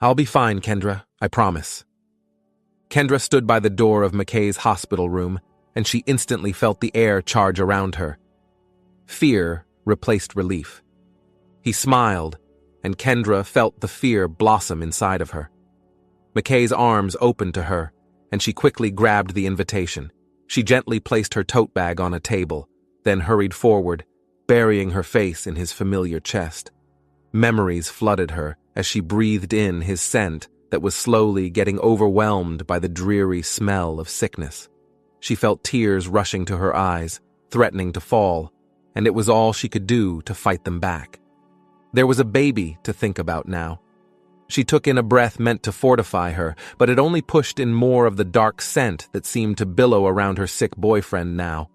I'll be fine, Kendra, I promise. Kendra stood by the door of McKay's hospital room, and she instantly felt the air charge around her. Fear replaced relief. He smiled, and Kendra felt the fear blossom inside of her. McKay's arms opened to her, and she quickly grabbed the invitation. She gently placed her tote bag on a table, then hurried forward, burying her face in his familiar chest. Memories flooded her as she breathed in his scent that was slowly getting overwhelmed by the dreary smell of sickness. She felt tears rushing to her eyes, threatening to fall, and it was all she could do to fight them back. There was a baby to think about now. She took in a breath meant to fortify her, but it only pushed in more of the dark scent that seemed to billow around her sick boyfriend now.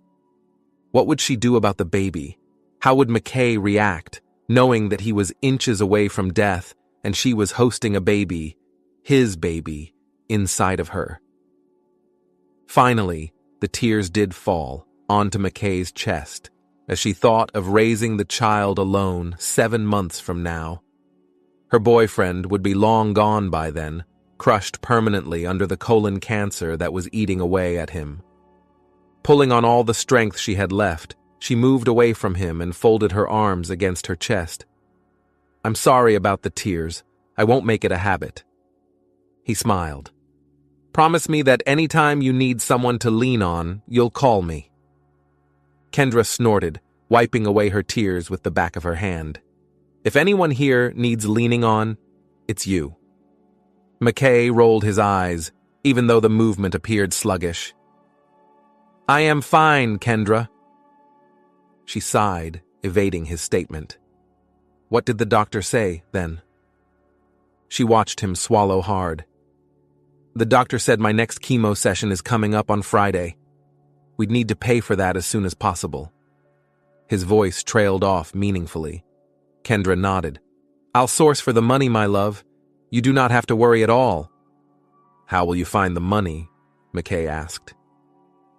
What would she do about the baby? How would McKay react, knowing that he was inches away from death and she was hosting a baby, his baby, inside of her? Finally, the tears did fall onto McKay's chest as she thought of raising the child alone 7 months from now. Her boyfriend would be long gone by then, crushed permanently under the colon cancer that was eating away at him. Pulling on all the strength she had left, she moved away from him and folded her arms against her chest. "I'm sorry about the tears. I won't make it a habit." He smiled. "Promise me that anytime you need someone to lean on, you'll call me." Kendra snorted, wiping away her tears with the back of her hand. "If anyone here needs leaning on, it's you." McKay rolled his eyes, even though the movement appeared sluggish. "I am fine, Kendra." She sighed, evading his statement. What did the doctor say, then? She watched him swallow hard. "The doctor said my next chemo session is coming up on Friday. We'd need to pay for that as soon as possible." His voice trailed off meaningfully. Kendra nodded. "I'll source for the money, my love. You do not have to worry at all." "How will you find the money?" McKay asked.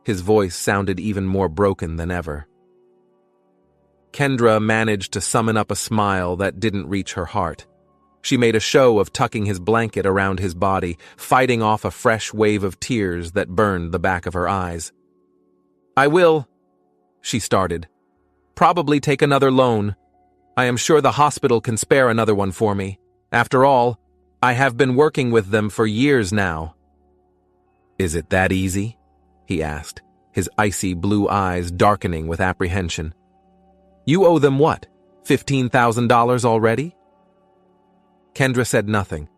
His voice sounded even more broken than ever. Kendra managed to summon up a smile that didn't reach her heart. She made a show of tucking his blanket around his body, fighting off a fresh wave of tears that burned the back of her eyes. "I will," she started, "probably take another loan. I am sure the hospital can spare another one for me. After all, I have been working with them for years now." "Is it that easy?" he asked, his icy blue eyes darkening with apprehension. "You owe them what, $15,000 already?" Kendra said nothing,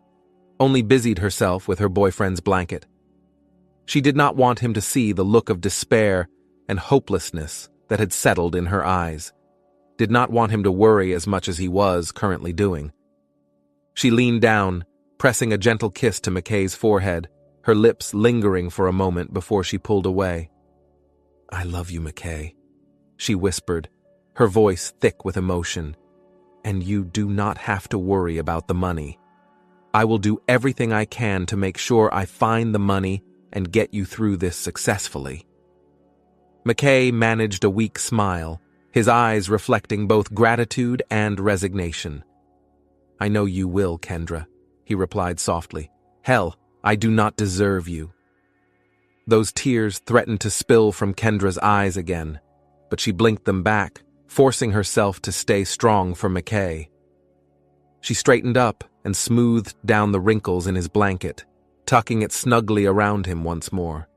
only busied herself with her boyfriend's blanket. She did not want him to see the look of despair and hopelessness that had settled in her eyes, did not want him to worry as much as he was currently doing. She leaned down, pressing a gentle kiss to McKay's forehead, her lips lingering for a moment before she pulled away. "I love you, McKay," she whispered, her voice thick with emotion. "And you do not have to worry about the money. I will do everything I can to make sure I find the money and get you through this successfully." McKay managed a weak smile, his eyes reflecting both gratitude and resignation. "I know you will, Kendra," he replied softly. "Hell, I do not deserve you." Those tears threatened to spill from Kendra's eyes again, but she blinked them back, forcing herself to stay strong for McKay. She straightened up and smoothed down the wrinkles in his blanket, tucking it snugly around him once more.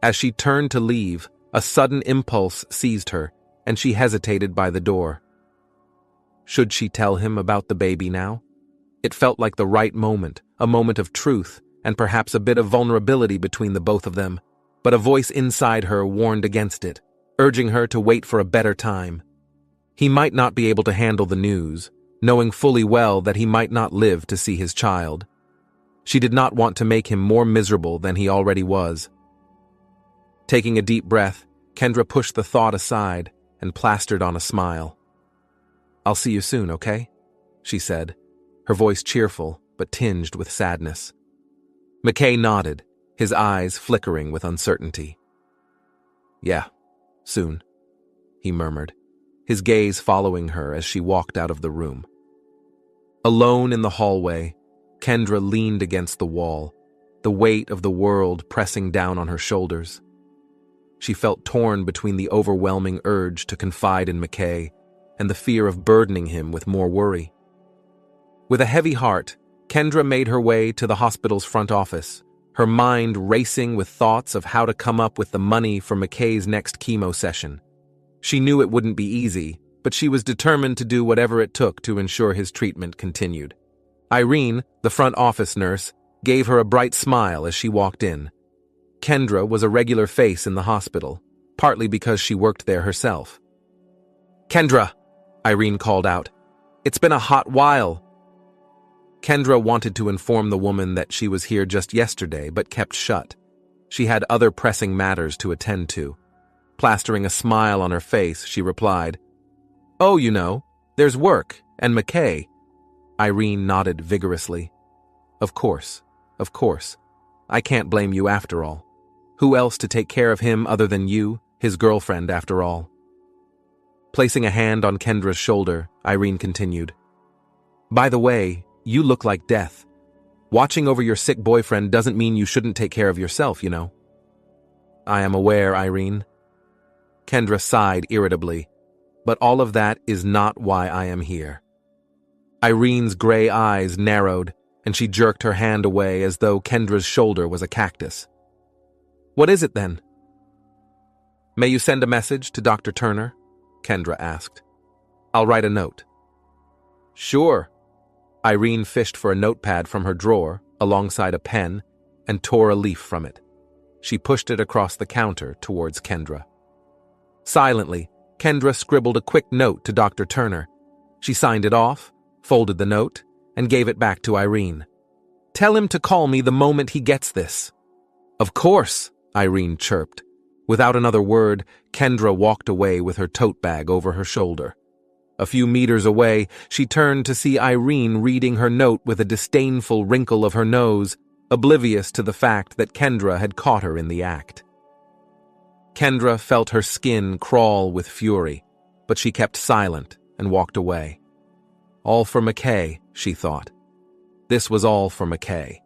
As she turned to leave, a sudden impulse seized her, and she hesitated by the door. Should she tell him about the baby now? It felt like the right moment, a moment of truth, and perhaps a bit of vulnerability between the both of them, but a voice inside her warned against it, urging her to wait for a better time. He might not be able to handle the news, knowing fully well that he might not live to see his child. She did not want to make him more miserable than he already was. Taking a deep breath, Kendra pushed the thought aside and plastered on a smile. "I'll see you soon, okay?" she said, her voice cheerful but tinged with sadness. McKay nodded, his eyes flickering with uncertainty. "Yeah, soon," he murmured, his gaze following her as she walked out of the room. Alone in the hallway, Kendra leaned against the wall, the weight of the world pressing down on her shoulders. She felt torn between the overwhelming urge to confide in McKay and the fear of burdening him with more worry. With a heavy heart, Kendra made her way to the hospital's front office, her mind racing with thoughts of how to come up with the money for McKay's next chemo session. She knew it wouldn't be easy, but she was determined to do whatever it took to ensure his treatment continued. Irene, the front office nurse, gave her a bright smile as she walked in. Kendra was a regular face in the hospital, partly because she worked there herself. "Kendra," Irene called out. "It's been a hot while." Kendra wanted to inform the woman that she was here just yesterday, but kept shut. She had other pressing matters to attend to. Plastering a smile on her face, she replied, "Oh, there's work, and McKay." Irene nodded vigorously. Of course. I can't blame you after all. Who else to take care of him other than you, his girlfriend after all?" Placing a hand on Kendra's shoulder, Irene continued, "By the way, you look like death. Watching over your sick boyfriend doesn't mean you shouldn't take care of yourself, "I am aware, Irene." Kendra sighed irritably, "But all of that is not why I am here." Irene's gray eyes narrowed, and she jerked her hand away as though Kendra's shoulder was a cactus. "What is it then?" "May you send a message to Dr. Turner?" Kendra asked. "I'll write a note." "Sure." Irene fished for a notepad from her drawer, alongside a pen, and tore a leaf from it. She pushed it across the counter towards Kendra. Silently, Kendra scribbled a quick note to Dr. Turner. She signed it off, folded the note, and gave it back to Irene. "Tell him to call me the moment he gets this." "Of course," Irene chirped. Without another word, Kendra walked away with her tote bag over her shoulder. A few meters away, she turned to see Irene reading her note with a disdainful wrinkle of her nose, oblivious to the fact that Kendra had caught her in the act. Kendra felt her skin crawl with fury, but she kept silent and walked away. All for McKay, she thought. This was all for McKay.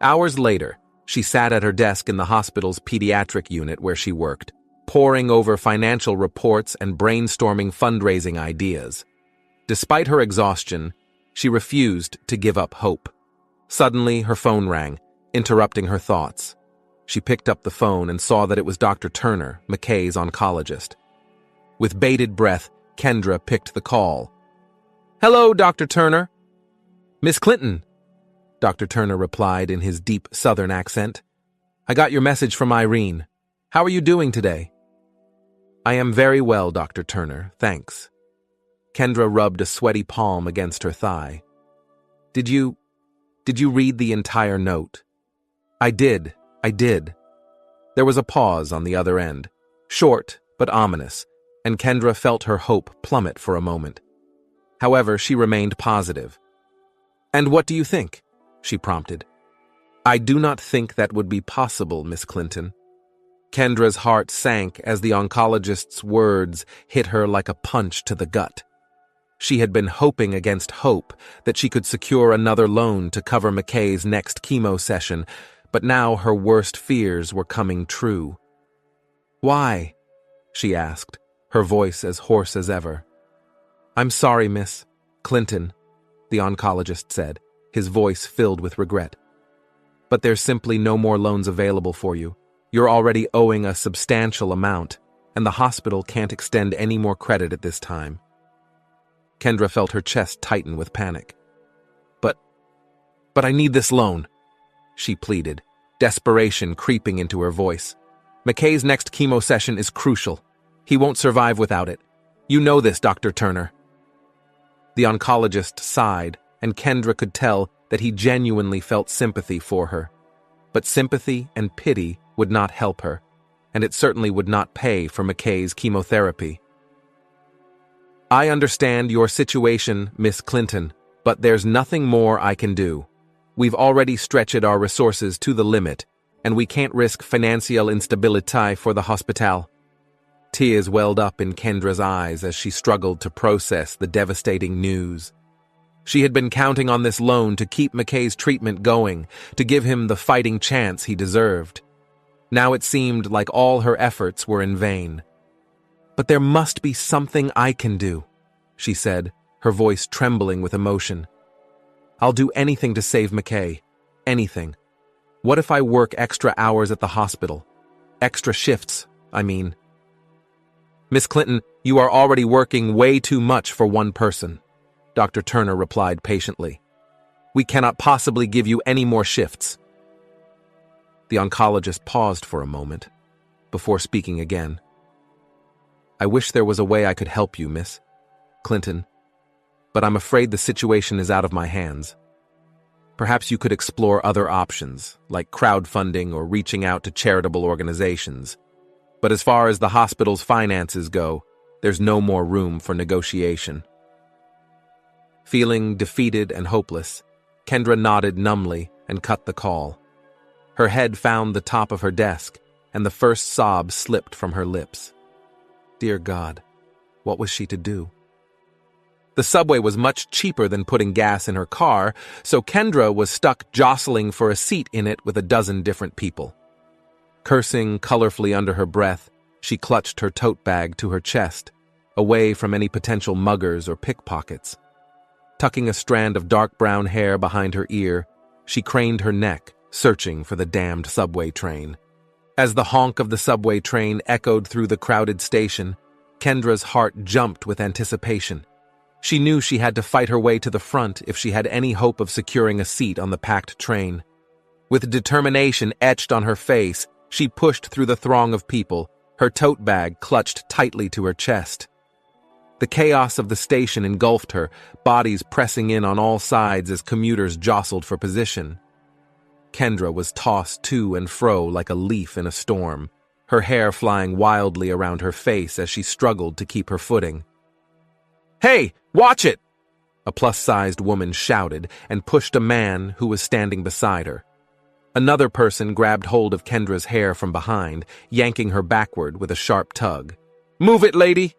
Hours later, she sat at her desk in the hospital's pediatric unit where she worked, poring over financial reports and brainstorming fundraising ideas. Despite her exhaustion, she refused to give up hope. Suddenly, her phone rang, interrupting her thoughts. She picked up the phone and saw that it was Dr. Turner, McKay's oncologist. With bated breath, Kendra picked the call. "Hello, Dr. Turner." "Miss Clinton," Dr. Turner replied in his deep Southern accent. "I got your message from Irene. How are you doing today?" "I am very well, Dr. Turner, thanks." Kendra rubbed a sweaty palm against her thigh. Did you read the entire note?" I did. There was a pause on the other end, short but ominous, and Kendra felt her hope plummet for a moment. However, she remained positive. "And what do you think?" she prompted. "I do not think that would be possible, Miss Clinton." Kendra's heart sank as the oncologist's words hit her like a punch to the gut. She had been hoping against hope that she could secure another loan to cover McKay's next chemo session, but now her worst fears were coming true. "Why?" she asked, her voice as hoarse as ever. "I'm sorry, Miss Clinton," the oncologist said, his voice filled with regret. "But there's simply no more loans available for you. You're already owing a substantial amount, and the hospital can't extend any more credit at this time." Kendra felt her chest tighten with panic. But I need this loan," she pleaded, desperation creeping into her voice. "McKay's next chemo session is crucial. He won't survive without it. You know this, Dr. Turner." The oncologist sighed, and Kendra could tell that he genuinely felt sympathy for her. But sympathy and pity would not help her, and it certainly would not pay for McKay's chemotherapy. "I understand your situation, Miss Clinton, but there's nothing more I can do. We've already stretched our resources to the limit, and we can't risk financial instability for the hospital." Tears welled up in Kendra's eyes as she struggled to process the devastating news. She had been counting on this loan to keep McKay's treatment going, to give him the fighting chance he deserved. Now it seemed like all her efforts were in vain. "But there must be something I can do," she said, her voice trembling with emotion. "I'll do anything to save McKay. Anything. What if I work extra hours at the hospital? Extra shifts, I mean." "Miss Clinton, you are already working way too much for one person," Dr. Turner replied patiently. "We cannot possibly give you any more shifts." The oncologist paused for a moment, before speaking again. "I wish there was a way I could help you, Miss Clinton, but I'm afraid the situation is out of my hands. Perhaps you could explore other options, like crowdfunding or reaching out to charitable organizations. But as far as the hospital's finances go, there's no more room for negotiation." Feeling defeated and hopeless, Kendra nodded numbly and cut the call. Her head found the top of her desk, and the first sob slipped from her lips. Dear God, what was she to do? The subway was much cheaper than putting gas in her car, so Kendra was stuck jostling for a seat in it with a dozen different people. Cursing colorfully under her breath, she clutched her tote bag to her chest, away from any potential muggers or pickpockets. Tucking a strand of dark brown hair behind her ear, she craned her neck, searching for the damned subway train. As the honk of the subway train echoed through the crowded station, Kendra's heart jumped with anticipation. She knew she had to fight her way to the front if she had any hope of securing a seat on the packed train. With determination etched on her face, she pushed through the throng of people, her tote bag clutched tightly to her chest. The chaos of the station engulfed her, bodies pressing in on all sides as commuters jostled for position. Kendra was tossed to and fro like a leaf in a storm, her hair flying wildly around her face as she struggled to keep her footing. "Hey, watch it!" a plus-sized woman shouted and pushed a man who was standing beside her. Another person grabbed hold of Kendra's hair from behind, yanking her backward with a sharp tug. "Move it, lady!"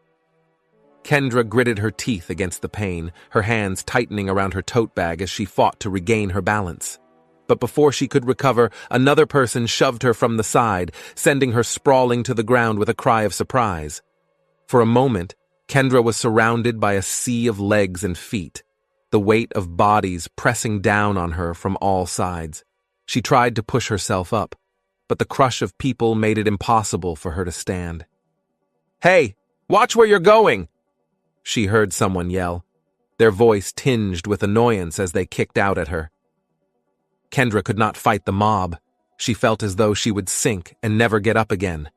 Kendra gritted her teeth against the pain, her hands tightening around her tote bag as she fought to regain her balance. But before she could recover, another person shoved her from the side, sending her sprawling to the ground with a cry of surprise. For a moment, Kendra was surrounded by a sea of legs and feet, the weight of bodies pressing down on her from all sides. She tried to push herself up, but the crush of people made it impossible for her to stand. "Hey, watch where you're going!" she heard someone yell, their voice tinged with annoyance as they kicked out at her. Kendra could not fight the mob. She felt as though she would sink and never get up again.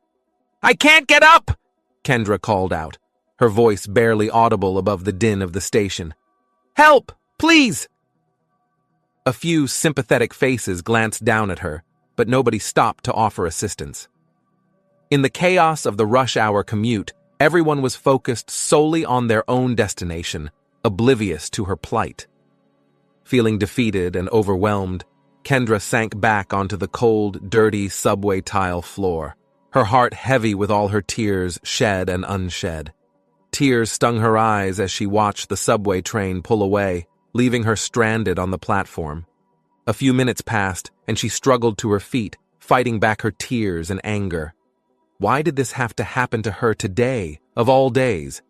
"I can't get up!" Kendra called out, her voice barely audible above the din of the station. "Help, please!" A few sympathetic faces glanced down at her, but nobody stopped to offer assistance. In the chaos of the rush-hour commute, everyone was focused solely on their own destination, oblivious to her plight. Feeling defeated and overwhelmed, Kendra sank back onto the cold, dirty subway tile floor, her heart heavy with all her tears shed and unshed. Tears stung her eyes as she watched the subway train pull away, leaving her stranded on the platform. A few minutes passed, and she struggled to her feet, fighting back her tears and anger. Why did this have to happen to her today, of all days?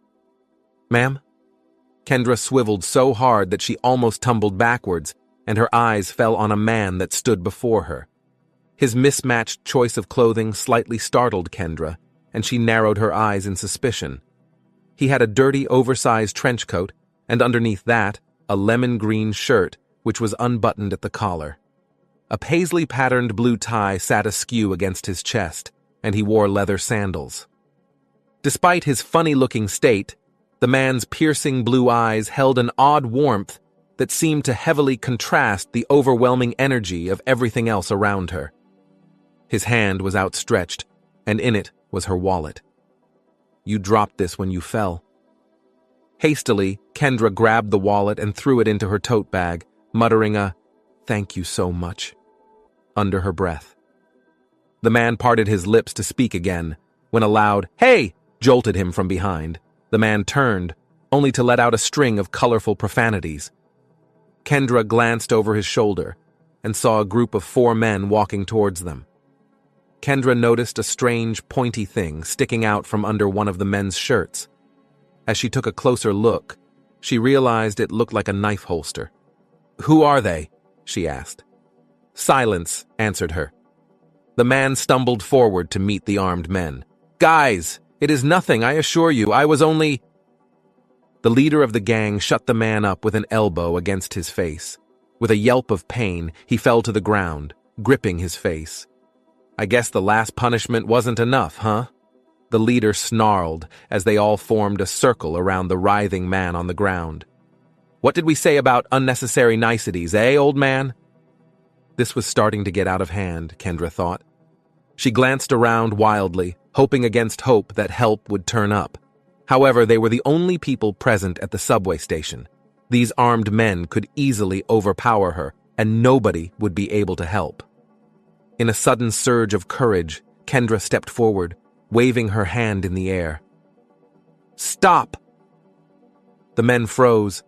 "Ma'am?" Kendra swiveled so hard that she almost tumbled backwards, and her eyes fell on a man that stood before her. His mismatched choice of clothing slightly startled Kendra, and she narrowed her eyes in suspicion. He had a dirty, oversized trench coat, and underneath that, a lemon-green shirt, which was unbuttoned at the collar. A paisley-patterned blue tie sat askew against his chest, and he wore leather sandals. Despite his funny-looking state, the man's piercing blue eyes held an odd warmth that seemed to heavily contrast the overwhelming energy of everything else around her. His hand was outstretched, and in it was her wallet. "You dropped this when you fell." Hastily, Kendra grabbed the wallet and threw it into her tote bag, muttering a, "Thank you so much," under her breath. The man parted his lips to speak again, when a loud, "Hey!" jolted him from behind. The man turned, only to let out a string of colorful profanities. Kendra glanced over his shoulder and saw a group of 4 men walking towards them. Kendra noticed a strange, pointy thing sticking out from under one of the men's shirts. As she took a closer look, she realized it looked like a knife holster. "Who are they?" she asked. "Silence," answered her. The man stumbled forward to meet the armed men. "Guys, it is nothing, I assure you. I was only—" The leader of the gang shut the man up with an elbow against his face. With a yelp of pain, he fell to the ground, gripping his face. "I guess the last punishment wasn't enough, huh?" The leader snarled as they all formed a circle around the writhing man on the ground. "What did we say about unnecessary niceties, old man?" This was starting to get out of hand, Kendra thought. She glanced around wildly, hoping against hope that help would turn up. However, they were the only people present at the subway station. These armed men could easily overpower her, and nobody would be able to help. In a sudden surge of courage, Kendra stepped forward, waving her hand in the air. "Stop!" The men froze,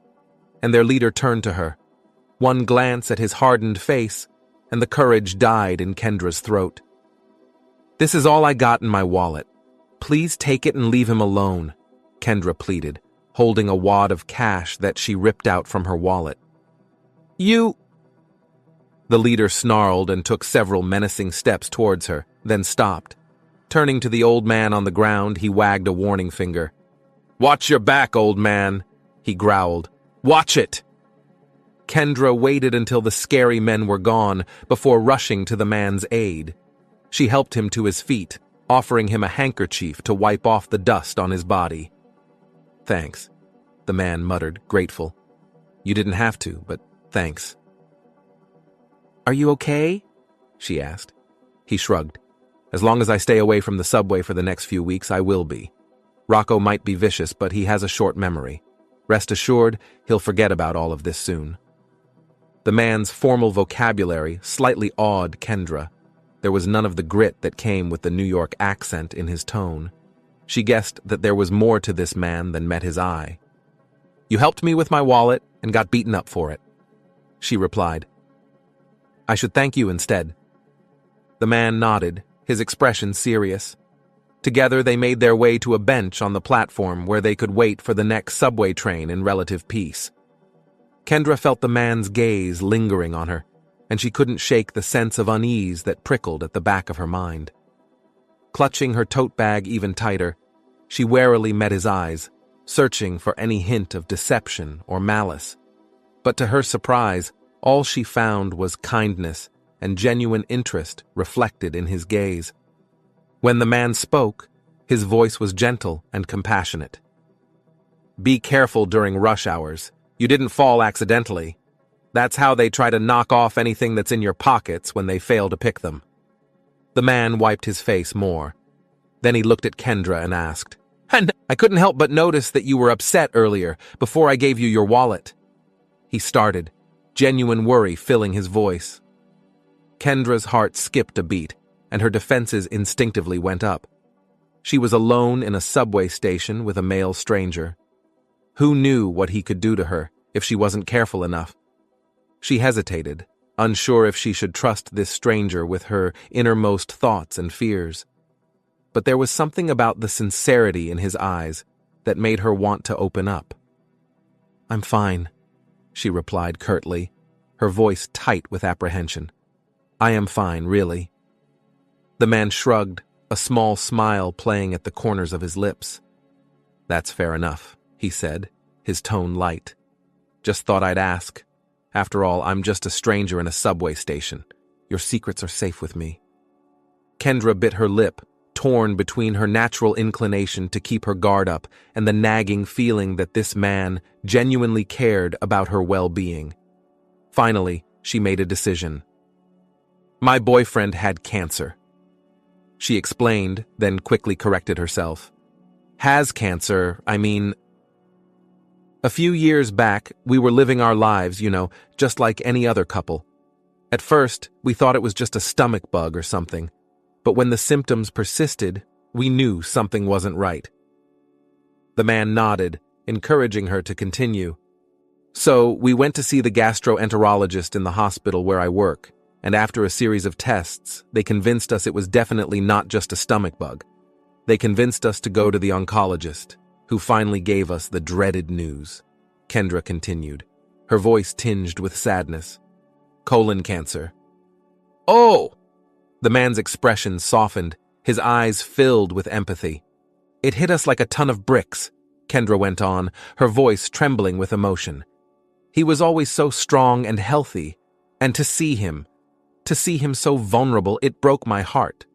and their leader turned to her. One glance at his hardened face, and the courage died in Kendra's throat. "This is all I got in my wallet. Please take it and leave him alone," Kendra pleaded, holding a wad of cash that she ripped out from her wallet. "You—" The leader snarled and took several menacing steps towards her, then stopped. Turning to the old man on the ground, he wagged a warning finger. "Watch your back, old man," he growled. "Watch it!" Kendra waited until the scary men were gone before rushing to the man's aid. She helped him to his feet, offering him a handkerchief to wipe off the dust on his body. "Thanks," the man muttered, grateful. "You didn't have to, but thanks." "Are you okay?" she asked. He shrugged. "As long as I stay away from the subway for the next few weeks, I will be. Rocco might be vicious, but he has a short memory. Rest assured, he'll forget about all of this soon." The man's formal vocabulary slightly awed Kendra. There was none of the grit that came with the New York accent in his tone. She guessed that there was more to this man than met his eye. "You helped me with my wallet and got beaten up for it," she replied. "I should thank you instead." The man nodded, his expression serious. Together they made their way to a bench on the platform where they could wait for the next subway train in relative peace. Kendra felt the man's gaze lingering on her, and she couldn't shake the sense of unease that prickled at the back of her mind. Clutching her tote bag even tighter, she warily met his eyes, searching for any hint of deception or malice. But to her surprise, all she found was kindness and genuine interest reflected in his gaze. When the man spoke, his voice was gentle and compassionate. "Be careful during rush hours. You didn't fall accidentally. That's how they try to knock off anything that's in your pockets when they fail to pick them." The man wiped his face more. Then he looked at Kendra and asked, "And I couldn't help but notice that you were upset earlier, before I gave you your wallet." He started, genuine worry filling his voice. Kendra's heart skipped a beat, and her defenses instinctively went up. She was alone in a subway station with a male stranger. Who knew what he could do to her if she wasn't careful enough? She hesitated, unsure if she should trust this stranger with her innermost thoughts and fears. But there was something about the sincerity in his eyes that made her want to open up. "I'm fine," she replied curtly, her voice tight with apprehension. "I am fine, really." The man shrugged, a small smile playing at the corners of his lips. "That's fair enough," he said, his tone light. "Just thought I'd ask. After all, I'm just a stranger in a subway station. Your secrets are safe with me." Kendra bit her lip, torn between her natural inclination to keep her guard up and the nagging feeling that this man genuinely cared about her well-being. Finally, she made a decision. "My boyfriend had cancer," she explained, then quickly corrected herself. "Has cancer, I mean... A few years back, we were living our lives, just like any other couple. At first, we thought it was just a stomach bug or something, but when the symptoms persisted, we knew something wasn't right." The man nodded, encouraging her to continue. So, we went to see the gastroenterologist in the hospital where I work, and after a series of tests, they convinced us it was definitely not just a stomach bug. They convinced us to go to the oncologist, who finally gave us the dreaded news. Kendra continued, her voice tinged with sadness. Colon cancer. Oh! The man's expression softened, his eyes filled with empathy. It hit us like a ton of bricks, Kendra went on, her voice trembling with emotion. He was always so strong and healthy, and to see him so vulnerable, it broke my heart.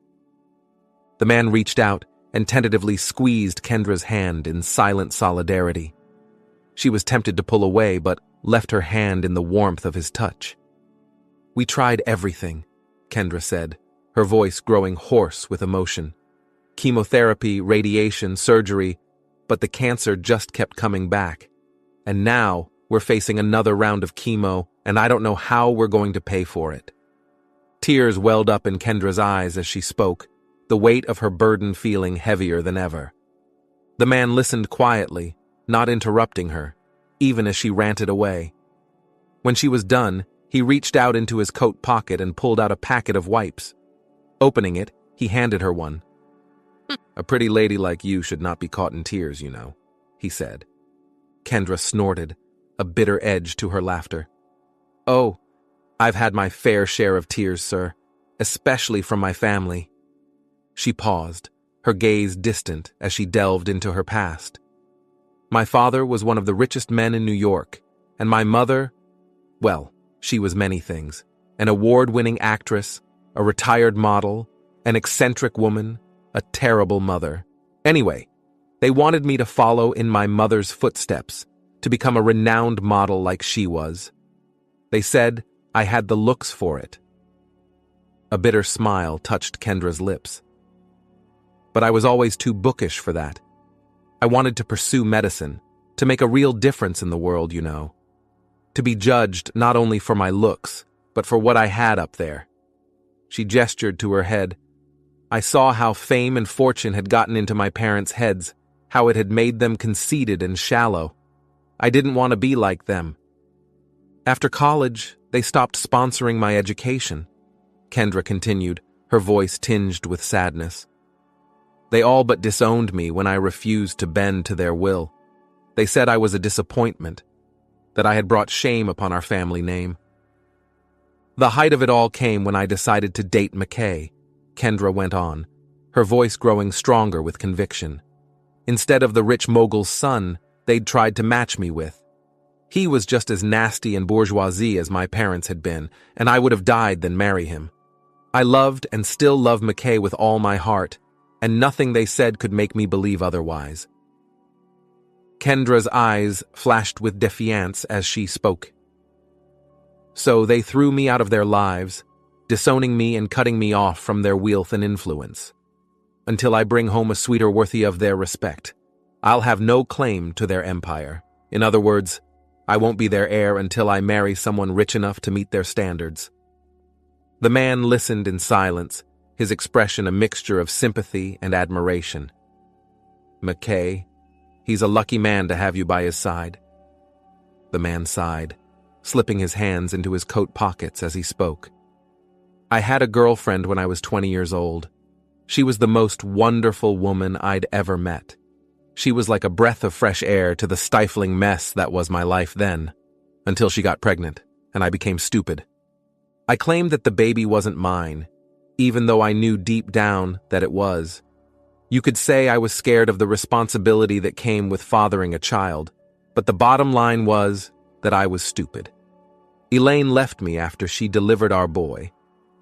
The man reached out and tentatively squeezed Kendra's hand in silent solidarity. She was tempted to pull away, but left her hand in the warmth of his touch. We tried everything, Kendra said, her voice growing hoarse with emotion. Chemotherapy, radiation, surgery, but the cancer just kept coming back. And now we're facing another round of chemo, and I don't know how we're going to pay for it. Tears welled up in Kendra's eyes as she spoke, the weight of her burden feeling heavier than ever. The man listened quietly, not interrupting her, even as she ranted away. When she was done, he reached out into his coat pocket and pulled out a packet of wipes. Opening it, he handed her one. A pretty lady like you should not be caught in tears, you know, he said. Kendra snorted, a bitter edge to her laughter. Oh, I've had my fair share of tears, sir, especially from my family. She paused, her gaze distant as she delved into her past. My father was one of the richest men in New York, and my mother, well, she was many things. An award-winning actress, a retired model, an eccentric woman, a terrible mother. Anyway, they wanted me to follow in my mother's footsteps, to become a renowned model like she was. They said I had the looks for it. A bitter smile touched Kendra's lips. But I was always too bookish for that. I wanted to pursue medicine, to make a real difference in the world, you know. To be judged not only for my looks, but for what I had up there. She gestured to her head. I saw how fame and fortune had gotten into my parents' heads, how it had made them conceited and shallow. I didn't want to be like them. After college, they stopped sponsoring my education, Kendra continued, her voice tinged with sadness. They all but disowned me when I refused to bend to their will. They said I was a disappointment, that I had brought shame upon our family name. The height of it all came when I decided to date McKay, Kendra went on, her voice growing stronger with conviction. Instead of the rich mogul's son they'd tried to match me with. He was just as nasty and bourgeoisie as my parents had been, and I would have died than marry him. I loved and still love McKay with all my heart, and nothing they said could make me believe otherwise. Kendra's eyes flashed with defiance as she spoke. So they threw me out of their lives, disowning me and cutting me off from their wealth and influence. Until I bring home a suitor worthy of their respect, I'll have no claim to their empire. In other words, I won't be their heir until I marry someone rich enough to meet their standards. The man listened in silence, his expression a mixture of sympathy and admiration. McKay, he's a lucky man to have you by his side. The man sighed, slipping his hands into his coat pockets as he spoke. I had a girlfriend when I was 20 years old. She was the most wonderful woman I'd ever met. She was like a breath of fresh air to the stifling mess that was my life then, until she got pregnant, and I became stupid. I claimed that the baby wasn't mine, even though I knew deep down that it was. You could say I was scared of the responsibility that came with fathering a child, but the bottom line was that I was stupid. Elaine left me after she delivered our boy,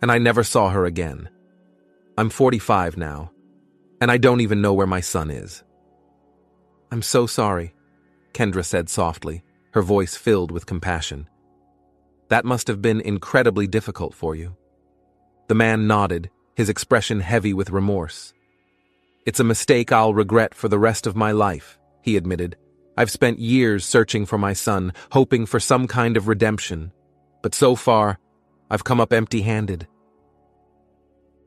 and I never saw her again. I'm 45 now, and I don't even know where my son is. I'm so sorry, Kendra said softly, her voice filled with compassion. That must have been incredibly difficult for you. The man nodded, his expression heavy with remorse. It's a mistake I'll regret for the rest of my life, he admitted. I've spent years searching for my son, hoping for some kind of redemption. But so far, I've come up empty-handed.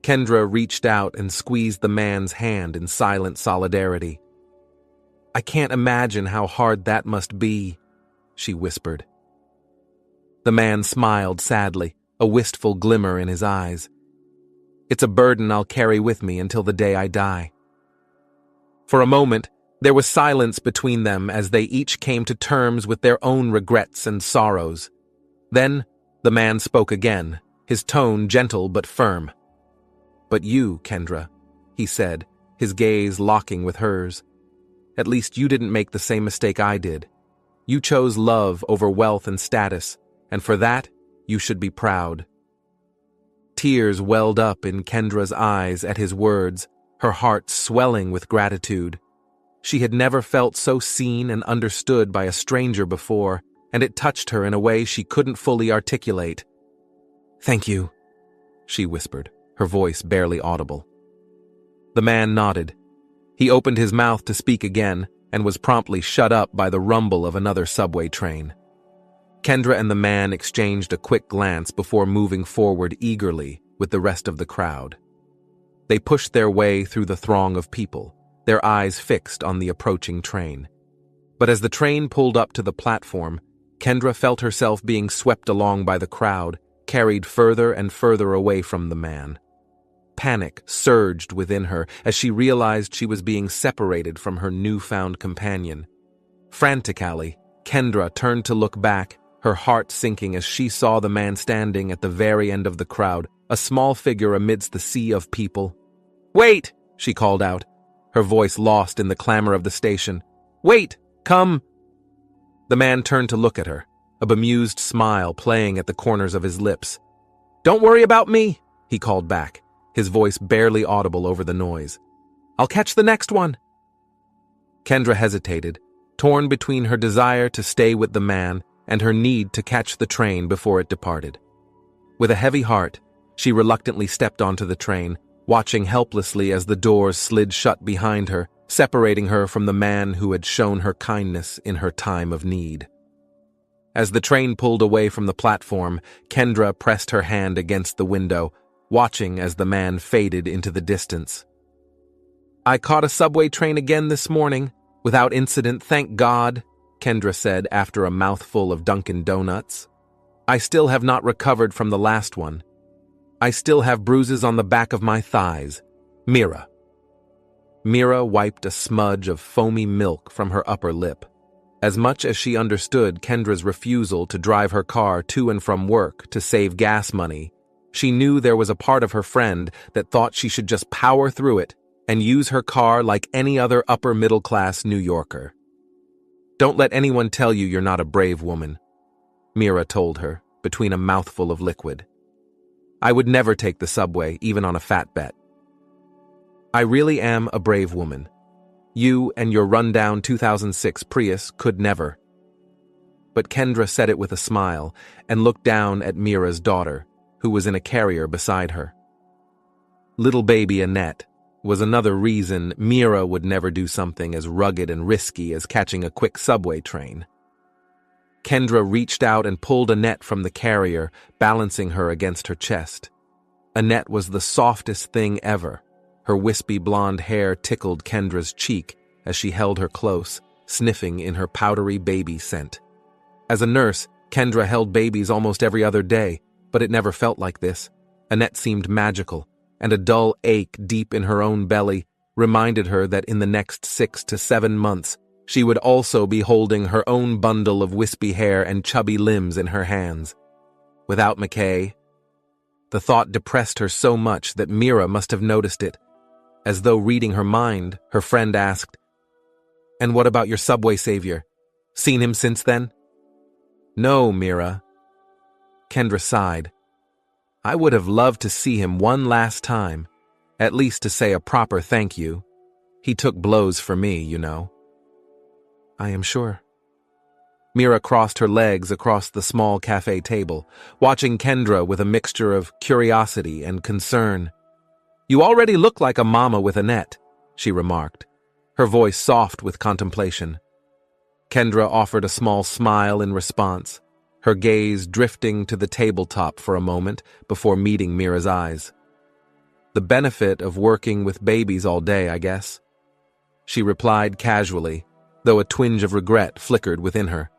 Kendra reached out and squeezed the man's hand in silent solidarity. I can't imagine how hard that must be, she whispered. The man smiled sadly, a wistful glimmer in his eyes. It's a burden I'll carry with me until the day I die. For a moment, there was silence between them as they each came to terms with their own regrets and sorrows. Then, the man spoke again, his tone gentle but firm. "But you, Kendra," he said, his gaze locking with hers. "At least you didn't make the same mistake I did. You chose love over wealth and status, and for that, you should be proud." Tears welled up in Kendra's eyes at his words, her heart swelling with gratitude. She had never felt so seen and understood by a stranger before, and it touched her in a way she couldn't fully articulate. "Thank you," she whispered, her voice barely audible. The man nodded. He opened his mouth to speak again, and was promptly shut up by the rumble of another subway train. Kendra and the man exchanged a quick glance before moving forward eagerly with the rest of the crowd. They pushed their way through the throng of people, their eyes fixed on the approaching train. But as the train pulled up to the platform, Kendra felt herself being swept along by the crowd, carried further and further away from the man. Panic surged within her as she realized she was being separated from her newfound companion. Frantically, Kendra turned to look back, her heart sinking as she saw the man standing at the very end of the crowd, a small figure amidst the sea of people. "Wait!" she called out, her voice lost in the clamor of the station. "Wait! Come!" The man turned to look at her, a bemused smile playing at the corners of his lips. "Don't worry about me," he called back, his voice barely audible over the noise. "I'll catch the next one." Kendra hesitated, torn between her desire to stay with the man and her need to catch the train before it departed. With a heavy heart, she reluctantly stepped onto the train, watching helplessly as the doors slid shut behind her, separating her from the man who had shown her kindness in her time of need. As the train pulled away from the platform, Kendra pressed her hand against the window, watching as the man faded into the distance. "I caught a subway train again this morning, without incident, thank God," Kendra said after a mouthful of Dunkin' Donuts. "I still have not recovered from the last one. I still have bruises on the back of my thighs. Mira." Mira wiped a smudge of foamy milk from her upper lip. As much as she understood Kendra's refusal to drive her car to and from work to save gas money, she knew there was a part of her friend that thought she should just power through it and use her car like any other upper-middle-class New Yorker. "Don't let anyone tell you you're not a brave woman," Mira told her, between a mouthful of liquid. "I would never take the subway, even on a fat bet. I really am a brave woman. You and your rundown 2006 Prius could never." But Kendra said it with a smile and looked down at Mira's daughter, who was in a carrier beside her. Little baby Annette was another reason Mira would never do something as rugged and risky as catching a quick subway train. Kendra reached out and pulled Annette from the carrier, balancing her against her chest. Annette was the softest thing ever. Her wispy blonde hair tickled Kendra's cheek as she held her close, sniffing in her powdery baby scent. As a nurse, Kendra held babies almost every other day, but it never felt like this. Annette seemed magical, and a dull ache deep in her own belly reminded her that in the next 6 to 7 months, she would also be holding her own bundle of wispy hair and chubby limbs in her hands. Without McKay, the thought depressed her so much that Mira must have noticed it. As though reading her mind, her friend asked, "And what about your subway savior? Seen him since then?" "No, Mira." Kendra sighed. "I would have loved to see him one last time, at least to say a proper thank you. He took blows for me, you know." "I am sure." Mira crossed her legs across the small cafe table, watching Kendra with a mixture of curiosity and concern. "You already look like a mama with Annette," she remarked, her voice soft with contemplation. Kendra offered a small smile in response, her gaze drifting to the tabletop for a moment before meeting Mira's eyes. "The benefit of working with babies all day, I guess," she replied casually, though a twinge of regret flickered within her.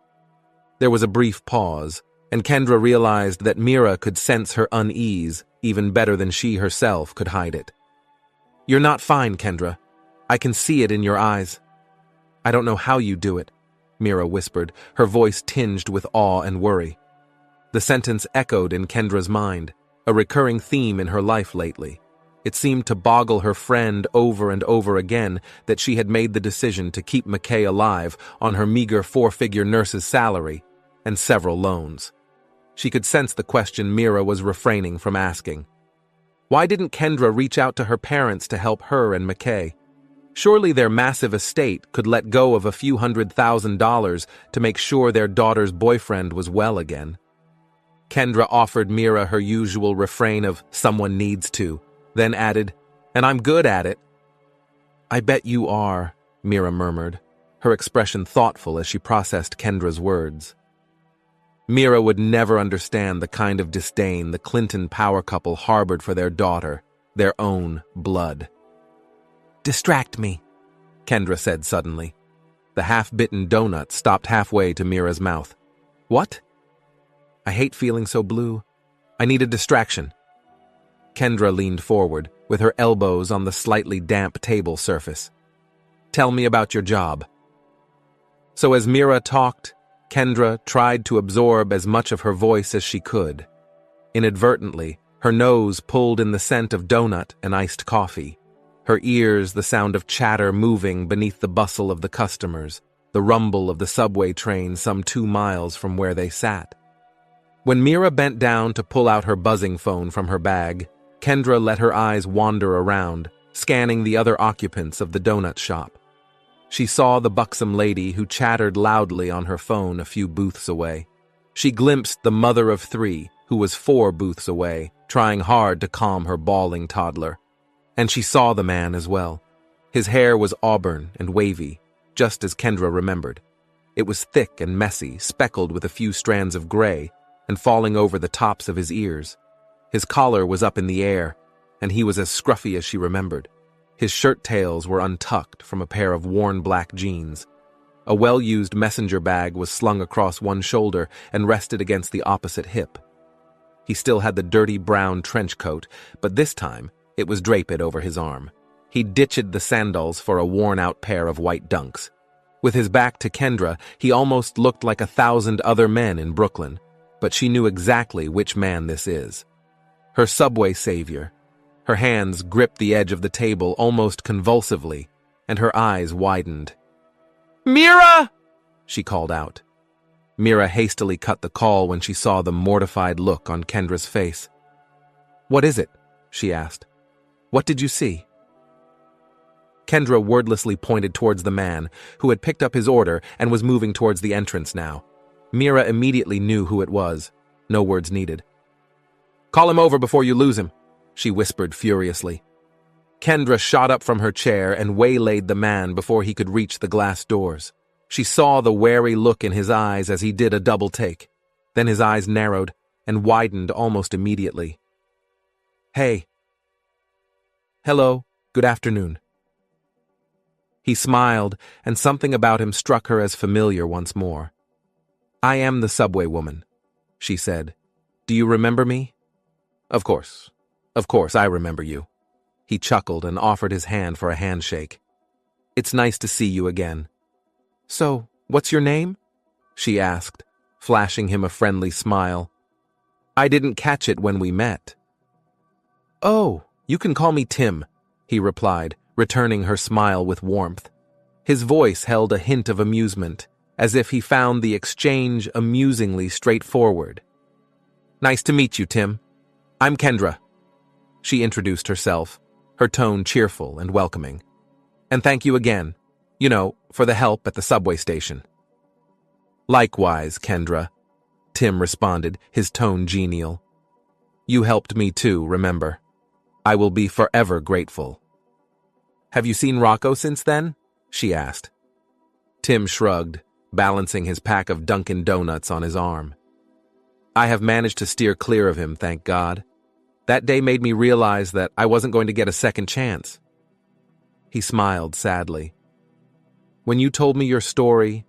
There was a brief pause, and Kendra realized that Mira could sense her unease even better than she herself could hide it. "You're not fine, Kendra. I can see it in your eyes." "I don't know how you do it," Mira whispered, her voice tinged with awe and worry. The sentence echoed in Kendra's mind, a recurring theme in her life lately. It seemed to boggle her friend over and over again that she had made the decision to keep McKay alive on her meager 4-figure nurse's salary and several loans. She could sense the question Mira was refraining from asking. Why didn't Kendra reach out to her parents to help her and McKay? Surely their massive estate could let go of a few $100,000 to make sure their daughter's boyfriend was well again. Kendra offered Mira her usual refrain of "someone needs to," then added, "and I'm good at it." "I bet you are," Mira murmured, her expression thoughtful as she processed Kendra's words. Mira would never understand the kind of disdain the Clinton power couple harbored for their daughter, their own blood. "Distract me," Kendra said suddenly. The half-bitten donut stopped halfway to Mira's mouth. "What?" "I hate feeling so blue. I need a distraction." Kendra leaned forward, with her elbows on the slightly damp table surface. "Tell me about your job." So as Mira talked, Kendra tried to absorb as much of her voice as she could. Inadvertently, her nose pulled in the scent of donut and iced coffee. Her ears the sound of chatter moving beneath the bustle of the customers, the rumble of the subway train some 2 miles from where they sat. When Mira bent down to pull out her buzzing phone from her bag, Kendra let her eyes wander around, scanning the other occupants of the donut shop. She saw the buxom lady who chattered loudly on her phone a few booths away. She glimpsed the mother of 3, who was 4 booths away, trying hard to calm her bawling toddler. And she saw the man as well. His hair was auburn and wavy, just as Kendra remembered. It was thick and messy, speckled with a few strands of gray, and falling over the tops of his ears. His collar was up in the air, and he was as scruffy as she remembered. His shirt tails were untucked from a pair of worn black jeans. A well-used messenger bag was slung across one shoulder and rested against the opposite hip. He still had the dirty brown trench coat, but this time it was draped over his arm. He ditched the sandals for a worn-out pair of white dunks. With his back to Kendra, he almost looked like 1,000 other men in Brooklyn, but she knew exactly which man this is. Her subway savior. Her hands gripped the edge of the table almost convulsively, and her eyes widened. "Mira!" she called out. Mira hastily cut the call when she saw the mortified look on Kendra's face. "What is it?" she asked. "What did you see?" Kendra wordlessly pointed towards the man, who had picked up his order and was moving towards the entrance now. Mira immediately knew who it was. No words needed. "Call him over before you lose him," she whispered furiously. Kendra shot up from her chair and waylaid the man before he could reach the glass doors. She saw the wary look in his eyes as he did a double take. Then his eyes narrowed and widened almost immediately. "Hey." "Hello, good afternoon." He smiled, and something about him struck her as familiar once more. "I am the subway woman," she said. "Do you remember me?" Of course, I remember you." He chuckled and offered his hand for a handshake. "It's nice to see you again." "So, what's your name?" she asked, flashing him a friendly smile. "I didn't catch it when we met." "Oh, you can call me Tim," he replied, returning her smile with warmth. His voice held a hint of amusement, as if he found the exchange amusingly straightforward. "Nice to meet you, Tim. I'm Kendra." She introduced herself, her tone cheerful and welcoming. "And thank you again, for the help at the subway station." "Likewise, Kendra," Tim responded, his tone genial. "You helped me too, remember. I will be forever grateful." "Have you seen Rocco since then?" she asked. Tim shrugged, balancing his pack of Dunkin' Donuts on his arm. "I have managed to steer clear of him, thank God. That day made me realize that I wasn't going to get a second chance." He smiled sadly. "When you told me your story,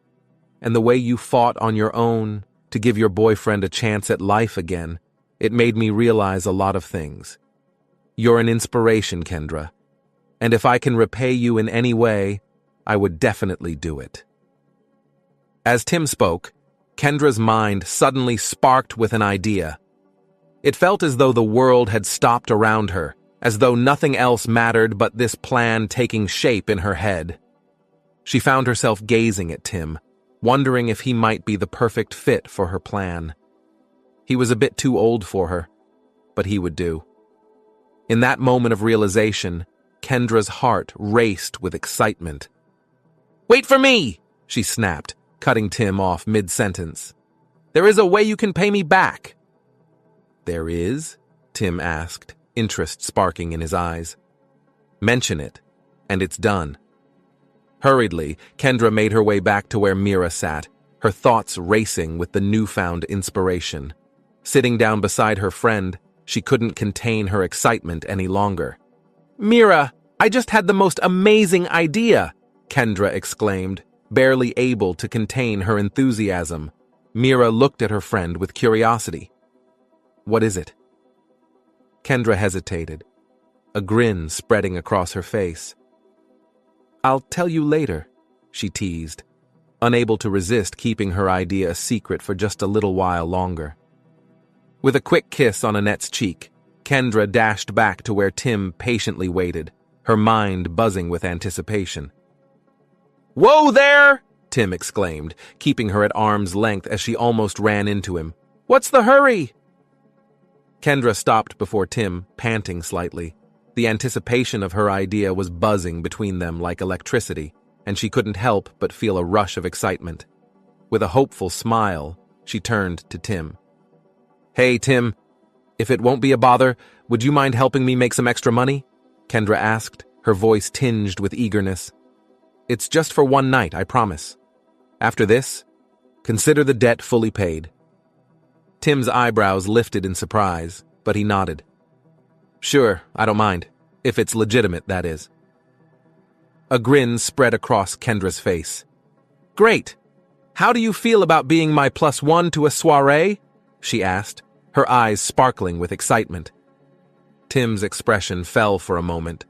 and the way you fought on your own to give your boyfriend a chance at life again, it made me realize a lot of things. You're an inspiration, Kendra, and if I can repay you in any way, I would definitely do it." As Tim spoke, Kendra's mind suddenly sparked with an idea. It felt as though the world had stopped around her, as though nothing else mattered but this plan taking shape in her head. She found herself gazing at Tim, wondering if he might be the perfect fit for her plan. He was a bit too old for her, but he would do. In that moment of realization, Kendra's heart raced with excitement. "Wait for me!" she snapped, cutting Tim off mid-sentence. "There is a way you can pay me back." "There is?" Tim asked, interest sparking in his eyes. "Mention it, and it's done." Hurriedly, Kendra made her way back to where Mira sat, her thoughts racing with the newfound inspiration. Sitting down beside her friend, she couldn't contain her excitement any longer. "Mira, I just had the most amazing idea!" Kendra exclaimed, barely able to contain her enthusiasm. Mira looked at her friend with curiosity. "What is it?" Kendra hesitated, a grin spreading across her face. "I'll tell you later," she teased, unable to resist keeping her idea a secret for just a little while longer. With a quick kiss on Annette's cheek, Kendra dashed back to where Tim patiently waited, her mind buzzing with anticipation. "Whoa there!" Tim exclaimed, keeping her at arm's length as she almost ran into him. "What's the hurry?" Kendra stopped before Tim, panting slightly. The anticipation of her idea was buzzing between them like electricity, and she couldn't help but feel a rush of excitement. With a hopeful smile, she turned to Tim. "Hey, Tim, if it won't be a bother, would you mind helping me make some extra money?" Kendra asked, her voice tinged with eagerness. "It's just for one night, I promise. After this, consider the debt fully paid." Tim's eyebrows lifted in surprise, but he nodded. "Sure, I don't mind. If it's legitimate, that is." A grin spread across Kendra's face. "Great! How do you feel about being my +1 to a soiree?" she asked, her eyes sparkling with excitement. Tim's expression fell for a moment.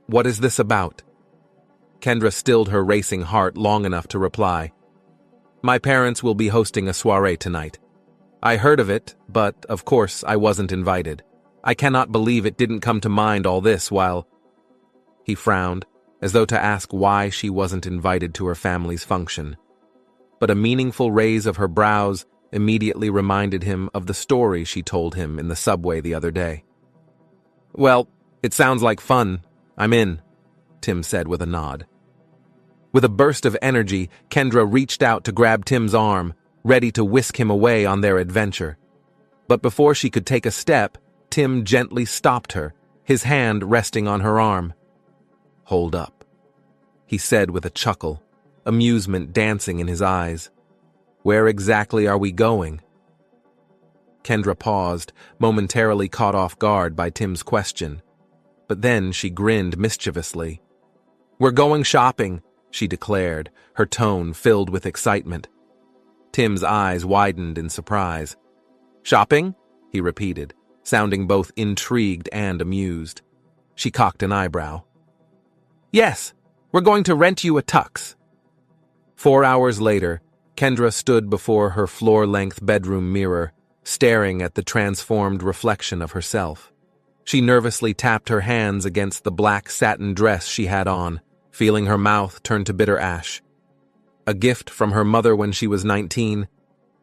"What is this about?" Kendra stilled her racing heart long enough to reply. "My parents will be hosting a soiree tonight. I heard of it, but, of course, I wasn't invited. I cannot believe it didn't come to mind all this while—" He frowned, as though to ask why she wasn't invited to her family's function. But a meaningful raise of her brows immediately reminded him of the story she told him in the subway the other day. "Well, it sounds like fun. I'm in," Tim said with a nod. With a burst of energy, Kendra reached out to grab Tim's arm, ready to whisk him away on their adventure. But before she could take a step, Tim gently stopped her, his hand resting on her arm. "Hold up," he said with a chuckle, amusement dancing in his eyes. "Where exactly are we going?" Kendra paused, momentarily caught off guard by Tim's question. But then she grinned mischievously. "We're going shopping," she declared, her tone filled with excitement. Tim's eyes widened in surprise. "Shopping?" he repeated, sounding both intrigued and amused. She cocked an eyebrow. "Yes, we're going to rent you a tux." 4 hours later, Kendra stood before her floor-length bedroom mirror, staring at the transformed reflection of herself. She nervously tapped her hands against the black satin dress she had on, feeling her mouth turn to bitter ash. A gift from her mother when she was 19,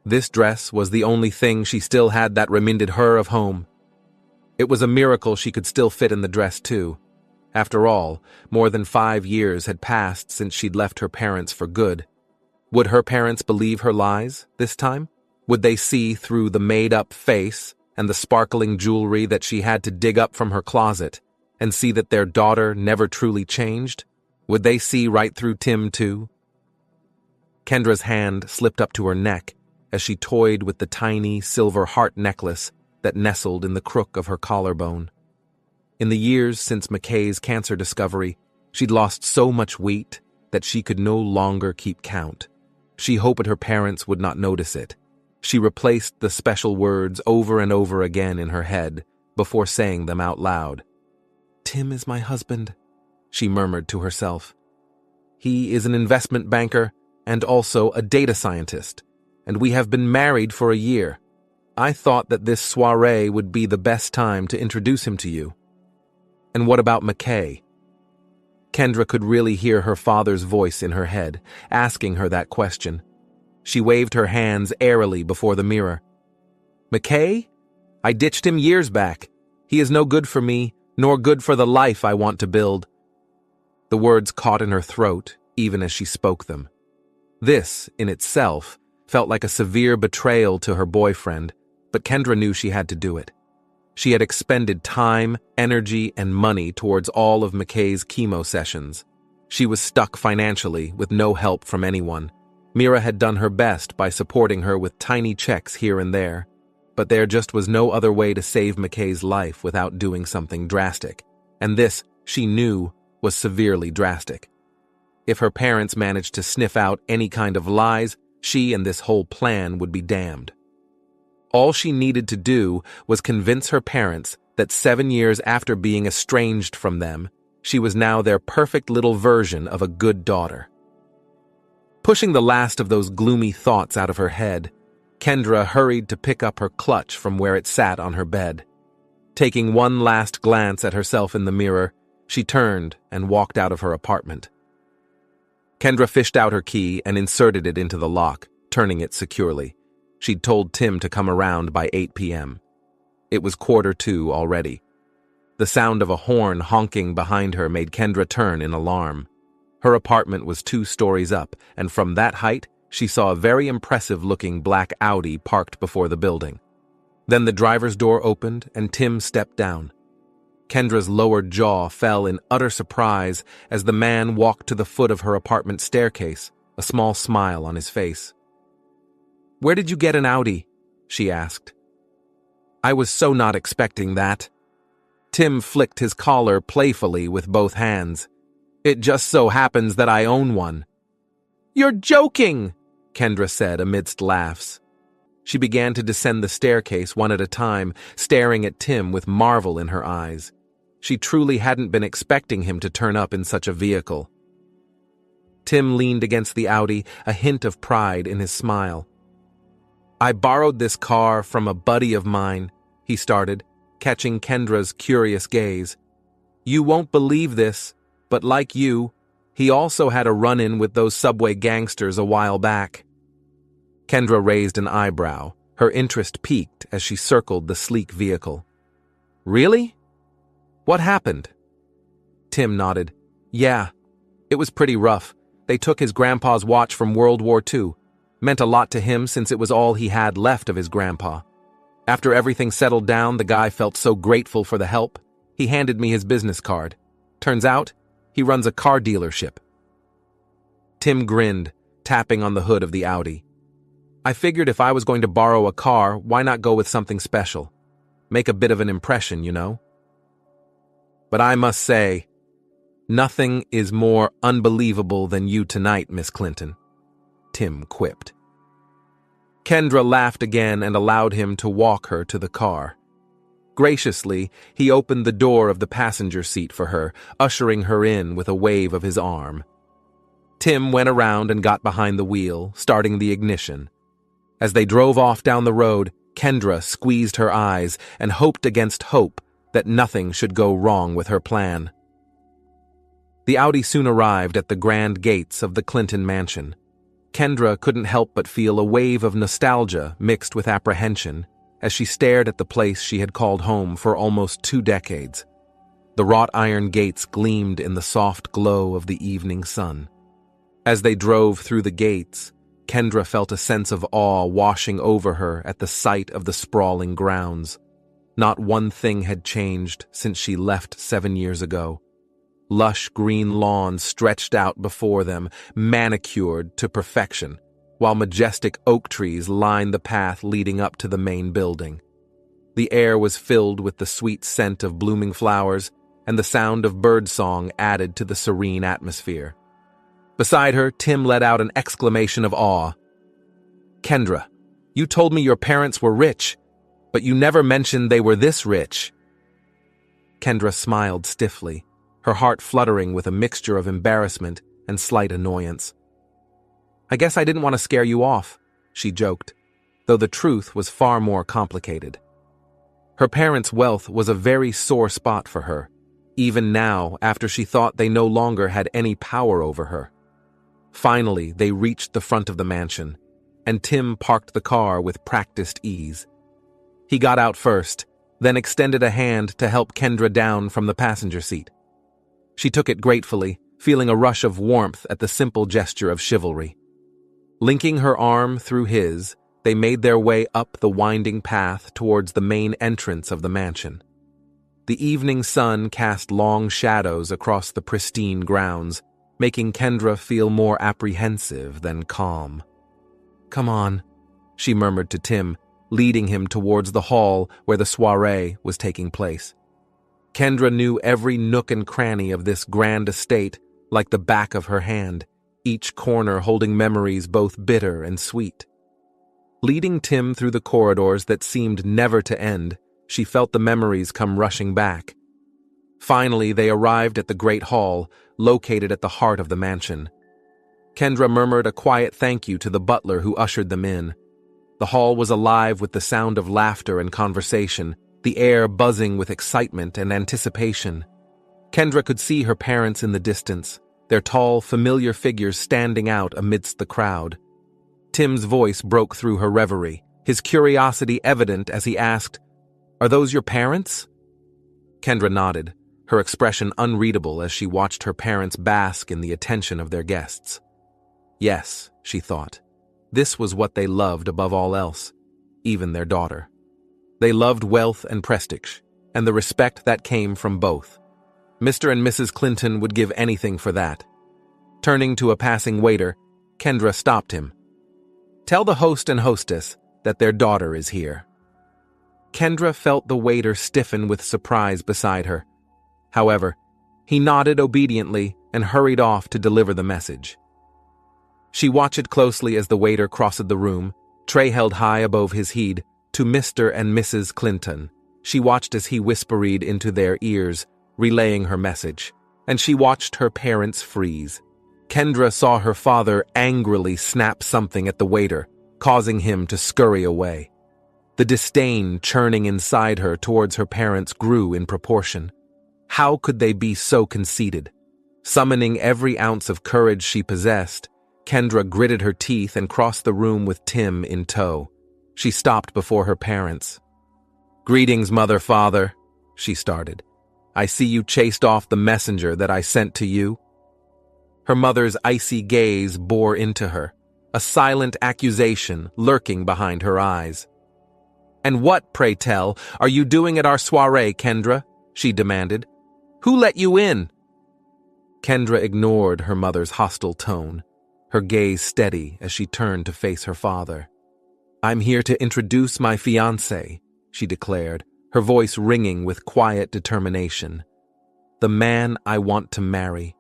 this dress was the only thing she still had that reminded her of home. It was a miracle she could still fit in the dress, too. After all, more than 5 years had passed since she'd left her parents for good. Would her parents believe her lies this time? Would they see through the made-up face and the sparkling jewelry that she had to dig up from her closet and see that their daughter never truly changed? Would they see right through Tim, too? Kendra's hand slipped up to her neck as she toyed with the tiny silver heart necklace that nestled in the crook of her collarbone. In the years since McKay's cancer discovery, she'd lost so much weight that she could no longer keep count. She hoped her parents would not notice it. She replaced the special words over and over again in her head before saying them out loud. "Tim is my husband," she murmured to herself. "He is an investment banker and also a data scientist, and we have been married for a year. I thought that this soiree would be the best time to introduce him to you. And what about McKay?" Kendra could really hear her father's voice in her head, asking her that question. She waved her hands airily before the mirror. "McKay? I ditched him years back. He is no good for me, nor good for the life I want to build." The words caught in her throat, even as she spoke them. This, in itself, felt like a severe betrayal to her boyfriend, but Kendra knew she had to do it. She had expended time, energy, and money towards all of McKay's chemo sessions. She was stuck financially with no help from anyone. Mira had done her best by supporting her with tiny checks here and there, but there just was no other way to save McKay's life without doing something drastic, and this, she knew, was severely drastic. If her parents managed to sniff out any kind of lies, she and this whole plan would be damned. All she needed to do was convince her parents that 7 years after being estranged from them, she was now their perfect little version of a good daughter. Pushing the last of those gloomy thoughts out of her head, Kendra hurried to pick up her clutch from where it sat on her bed. Taking one last glance at herself in the mirror, she turned and walked out of her apartment. Kendra fished out her key and inserted it into the lock, turning it securely. She'd told Tim to come around by 8 p.m. It was 1:45 already. The sound of a horn honking behind her made Kendra turn in alarm. Her apartment was 2 stories up, and from that height, she saw a very impressive-looking black Audi parked before the building. Then the driver's door opened, and Tim stepped down. Kendra's lower jaw fell in utter surprise as the man walked to the foot of her apartment staircase, a small smile on his face. "Where did you get an Audi?" she asked. "I was so not expecting that." Tim flicked his collar playfully with both hands. "It just so happens that I own one." "You're joking!" Kendra said amidst laughs. She began to descend the staircase one at a time, staring at Tim with marvel in her eyes. She truly hadn't been expecting him to turn up in such a vehicle. Tim leaned against the Audi, a hint of pride in his smile. "I borrowed this car from a buddy of mine," he started, catching Kendra's curious gaze. "You won't believe this, but like you, he also had a run-in with those subway gangsters a while back." Kendra raised an eyebrow, her interest piqued as she circled the sleek vehicle. "Really? What happened?" Tim nodded. "Yeah, it was pretty rough. They took his grandpa's watch from World War II. Meant a lot to him since it was all he had left of his grandpa. After everything settled down, the guy felt so grateful for the help. He handed me his business card. Turns out, he runs a car dealership." Tim grinned, tapping on the hood of the Audi. "I figured if I was going to borrow a car, why not go with something special? Make a bit of an impression, you know? But I must say, nothing is more unbelievable than you tonight, Miss Clinton," Tim quipped. Kendra laughed again and allowed him to walk her to the car. Graciously, he opened the door of the passenger seat for her, ushering her in with a wave of his arm. Tim went around and got behind the wheel, starting the ignition. As they drove off down the road, Kendra squeezed her eyes and hoped against hope that nothing should go wrong with her plan. The Audi soon arrived at the grand gates of the Clinton mansion. Kendra couldn't help but feel a wave of nostalgia mixed with apprehension as she stared at the place she had called home for almost 2 decades. The wrought iron gates gleamed in the soft glow of the evening sun. As they drove through the gates, Kendra felt a sense of awe washing over her at the sight of the sprawling grounds. Not one thing had changed since she left 7 years ago. Lush green lawns stretched out before them, manicured to perfection, while majestic oak trees lined the path leading up to the main building. The air was filled with the sweet scent of blooming flowers, and the sound of birdsong added to the serene atmosphere. Beside her, Tim let out an exclamation of awe. "Kendra, you told me your parents were rich, but you never mentioned they were this rich." Kendra smiled stiffly, her heart fluttering with a mixture of embarrassment and slight annoyance. "I guess I didn't want to scare you off," she joked, though the truth was far more complicated. Her parents' wealth was a very sore spot for her, even now after she thought they no longer had any power over her. Finally, they reached the front of the mansion, and Tim parked the car with practiced ease. He got out first, then extended a hand to help Kendra down from the passenger seat. She took it gratefully, feeling a rush of warmth at the simple gesture of chivalry. Linking her arm through his, they made their way up the winding path towards the main entrance of the mansion. The evening sun cast long shadows across the pristine grounds, making Kendra feel more apprehensive than calm. "Come on," she murmured to Tim, leading him towards the hall where the soiree was taking place. Kendra knew every nook and cranny of this grand estate like the back of her hand, each corner holding memories both bitter and sweet. Leading Tim through the corridors that seemed never to end, she felt the memories come rushing back. Finally, they arrived at the great hall, located at the heart of the mansion. Kendra murmured a quiet thank you to the butler who ushered them in. The hall was alive with the sound of laughter and conversation, the air buzzing with excitement and anticipation. Kendra could see her parents in the distance, their tall, familiar figures standing out amidst the crowd. Tim's voice broke through her reverie, his curiosity evident as he asked, "Are those your parents?" Kendra nodded, her expression unreadable as she watched her parents bask in the attention of their guests. Yes, she thought, this was what they loved above all else, even their daughter. They loved wealth and prestige, and the respect that came from both. Mr. and Mrs. Clinton would give anything for that. Turning to a passing waiter, Kendra stopped him. "Tell the host and hostess that their daughter is here." Kendra felt the waiter stiffen with surprise beside her. However, he nodded obediently and hurried off to deliver the message. She watched closely as the waiter crossed the room, tray held high above his head, to Mr. and Mrs. Clinton. She watched as he whispered into their ears, relaying her message, and she watched her parents freeze. Kendra saw her father angrily snap something at the waiter, causing him to scurry away. The disdain churning inside her towards her parents grew in proportion. How could they be so conceited? Summoning every ounce of courage she possessed, Kendra gritted her teeth and crossed the room with Tim in tow. She stopped before her parents. "Greetings, mother, father," she started. "I see you chased off the messenger that I sent to you." Her mother's icy gaze bore into her, a silent accusation lurking behind her eyes. "And what, pray tell, are you doing at our soiree, Kendra?" she demanded. "Who let you in?" Kendra ignored her mother's hostile tone, her gaze steady as she turned to face her father. "I'm here to introduce my fiancé," she declared, her voice ringing with quiet determination. "The man I want to marry."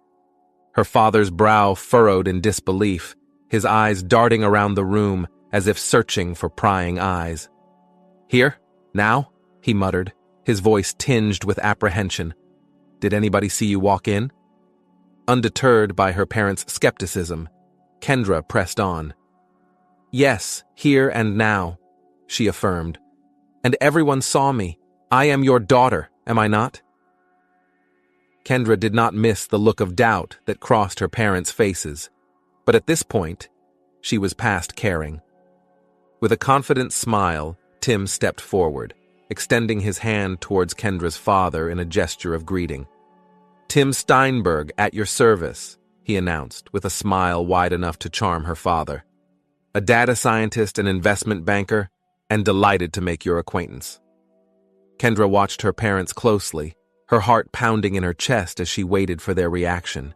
Her father's brow furrowed in disbelief, his eyes darting around the room as if searching for prying eyes. "Here? Now?" he muttered, his voice tinged with apprehension. "Did anybody see you walk in?" Undeterred by her parents' skepticism, Kendra pressed on. "Yes, here and now," she affirmed. "And everyone saw me. I am your daughter, am I not?" Kendra did not miss the look of doubt that crossed her parents' faces, but at this point, she was past caring. With a confident smile, Tim stepped forward, extending his hand towards Kendra's father in a gesture of greeting. "Tim Steinberg, at your service," he announced, with a smile wide enough to charm her father. "A data scientist and investment banker, and delighted to make your acquaintance." Kendra watched her parents closely, her heart pounding in her chest as she waited for their reaction.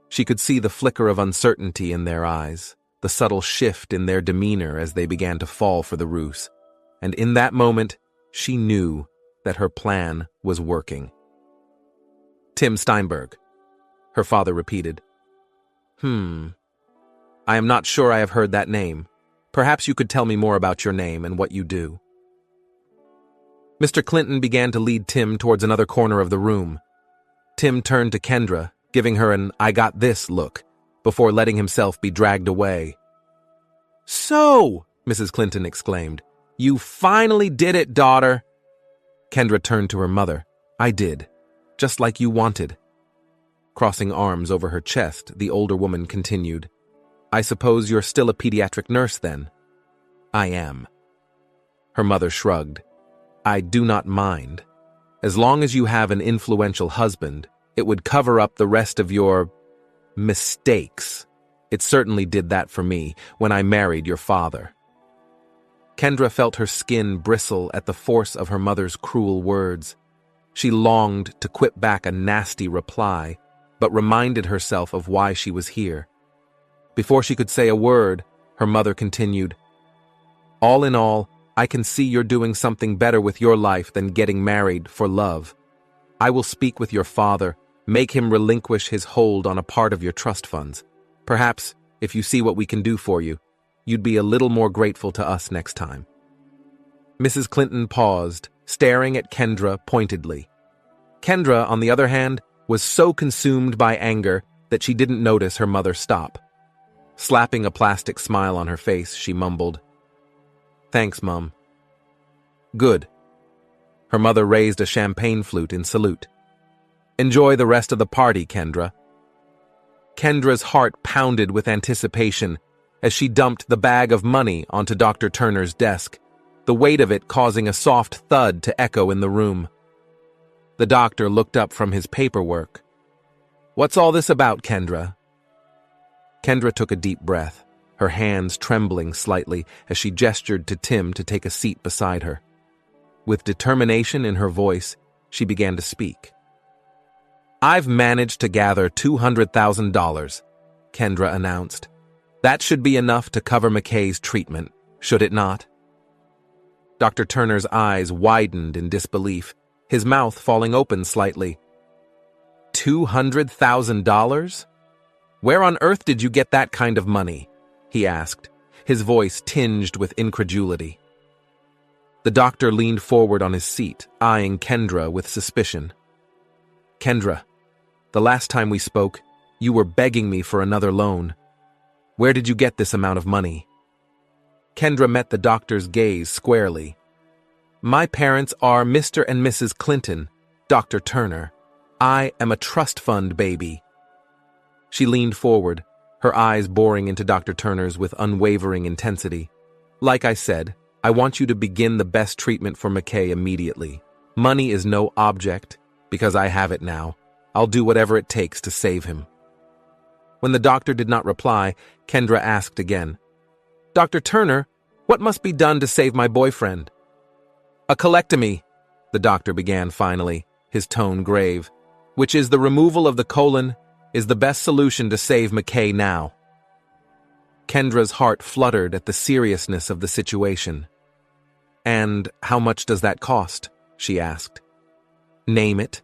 She could see the flicker of uncertainty in their eyes, the subtle shift in their demeanor as they began to fall for the ruse. And in that moment, she knew that her plan was working. "Tim Steinberg," her father repeated. I am not sure I have heard that name. Perhaps you could tell me more about your name and what you do. Mr. Clinton began to lead Tim towards another corner of the room. Tim turned to Kendra, giving her an "I got this" look, before letting himself be dragged away. "So," Mrs. Clinton exclaimed, "you finally did it, daughter." Kendra turned to her mother. "I did, just like you wanted." Crossing arms over her chest, the older woman continued, "I suppose you're still a pediatric nurse, then?" "I am." Her mother shrugged. "I do not mind. As long as you have an influential husband, it would cover up the rest of your mistakes. It certainly did that for me when I married your father." Kendra felt her skin bristle at the force of her mother's cruel words. She longed to quip back a nasty reply, but reminded herself of why she was here. Before she could say a word, her mother continued, "All in all, I can see you're doing something better with your life than getting married for love. I will speak with your father, make him relinquish his hold on a part of your trust funds. Perhaps, if you see what we can do for you, you'd be a little more grateful to us next time." Mrs. Clinton paused, staring at Kendra pointedly. Kendra, on the other hand, was so consumed by anger that she didn't notice her mother stop. Slapping a plastic smile on her face, she mumbled, "Thanks, Mum." "Good." Her mother raised a champagne flute in salute. "Enjoy the rest of the party, Kendra." Kendra's heart pounded with anticipation as she dumped the bag of money onto Dr. Turner's desk, the weight of it causing a soft thud to echo in the room. The doctor looked up from his paperwork. "What's all this about, Kendra?" Kendra took a deep breath, her hands trembling slightly as she gestured to Tim to take a seat beside her. With determination in her voice, she began to speak. "I've managed to gather $200,000, Kendra announced. "That should be enough to cover McKay's treatment, should it not?" Dr. Turner's eyes widened in disbelief, his mouth falling open slightly. $200,000? Where on earth did you get that kind of money? He asked, his voice tinged with incredulity. The doctor leaned forward on his seat, eyeing Kendra with suspicion. "Kendra, the last time we spoke, you were begging me for another loan. Where did you get this amount of money?" Kendra met the doctor's gaze squarely. "My parents are Mr. and Mrs. Clinton, Dr. Turner. I am a trust fund baby." She leaned forward, her eyes boring into Dr. Turner's with unwavering intensity. "Like I said, I want you to begin the best treatment for McKay immediately. Money is no object, because I have it now. I'll do whatever it takes to save him." When the doctor did not reply, Kendra asked again, "Dr. Turner, what must be done to save my boyfriend?" "A colectomy," the doctor began finally, his tone grave, "which is the removal of the colon, is the best solution to save McKay now." Kendra's heart fluttered at the seriousness of the situation. "And how much does that cost?" she asked. "Name it."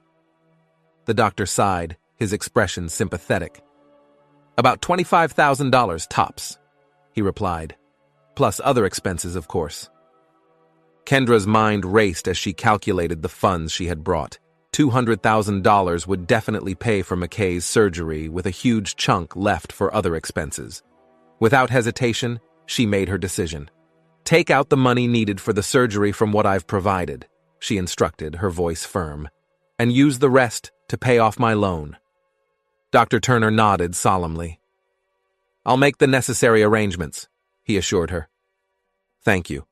The doctor sighed, his expression sympathetic. "About $25,000 tops," he replied. "Plus other expenses, of course." Kendra's mind raced as she calculated the funds she had brought. $200,000 would definitely pay for McKay's surgery, with a huge chunk left for other expenses. Without hesitation, she made her decision. "Take out the money needed for the surgery from what I've provided," she instructed, her voice firm, "and use the rest to pay off my loan." Dr. Turner nodded solemnly. "I'll make the necessary arrangements," he assured her. "Thank you."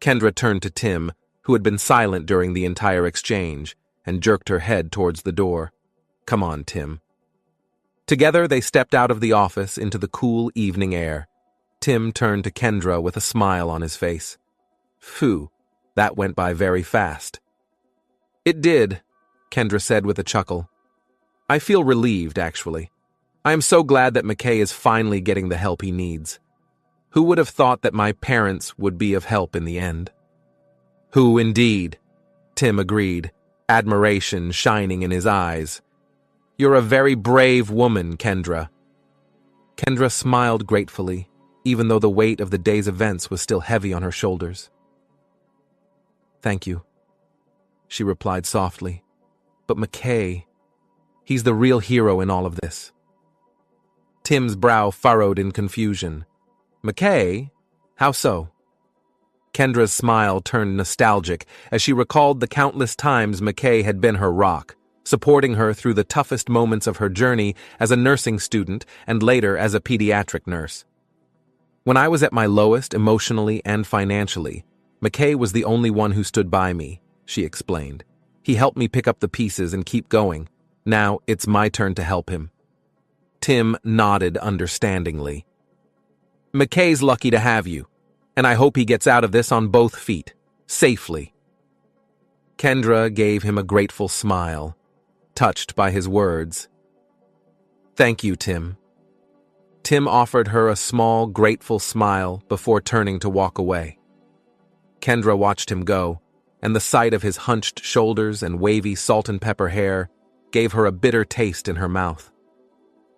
Kendra turned to Tim, who had been silent during the entire exchange, and jerked her head towards the door. "Come on, Tim." Together they stepped out of the office into the cool evening air. Tim turned to Kendra with a smile on his face. "Phew, that went by very fast." "It did," Kendra said with a chuckle. "I feel relieved, actually. I am so glad that McKay is finally getting the help he needs. Who would have thought that my parents would be of help in the end?" "Who indeed?" Tim agreed, admiration shining in his eyes. "You're a very brave woman, Kendra. Kendra smiled gratefully, even though the weight of the day's events was still heavy on her shoulders. "Thank you," she replied softly. "But McKay, he's the real hero in all of this." Tim's brow furrowed in confusion. "McKay? How so?" Kendra's smile turned nostalgic as she recalled the countless times McKay had been her rock, supporting her through the toughest moments of her journey as a nursing student and later as a pediatric nurse. "When I was at my lowest emotionally and financially, McKay was the only one who stood by me," she explained. "He helped me pick up the pieces and keep going. Now it's my turn to help him." Tim nodded understandingly. "McKay's lucky to have you, and I hope he gets out of this on both feet, safely." Kendra gave him a grateful smile, touched by his words. "Thank you, Tim." Tim offered her a small, grateful smile before turning to walk away. Kendra watched him go, and the sight of his hunched shoulders and wavy salt and pepper hair gave her a bitter taste in her mouth.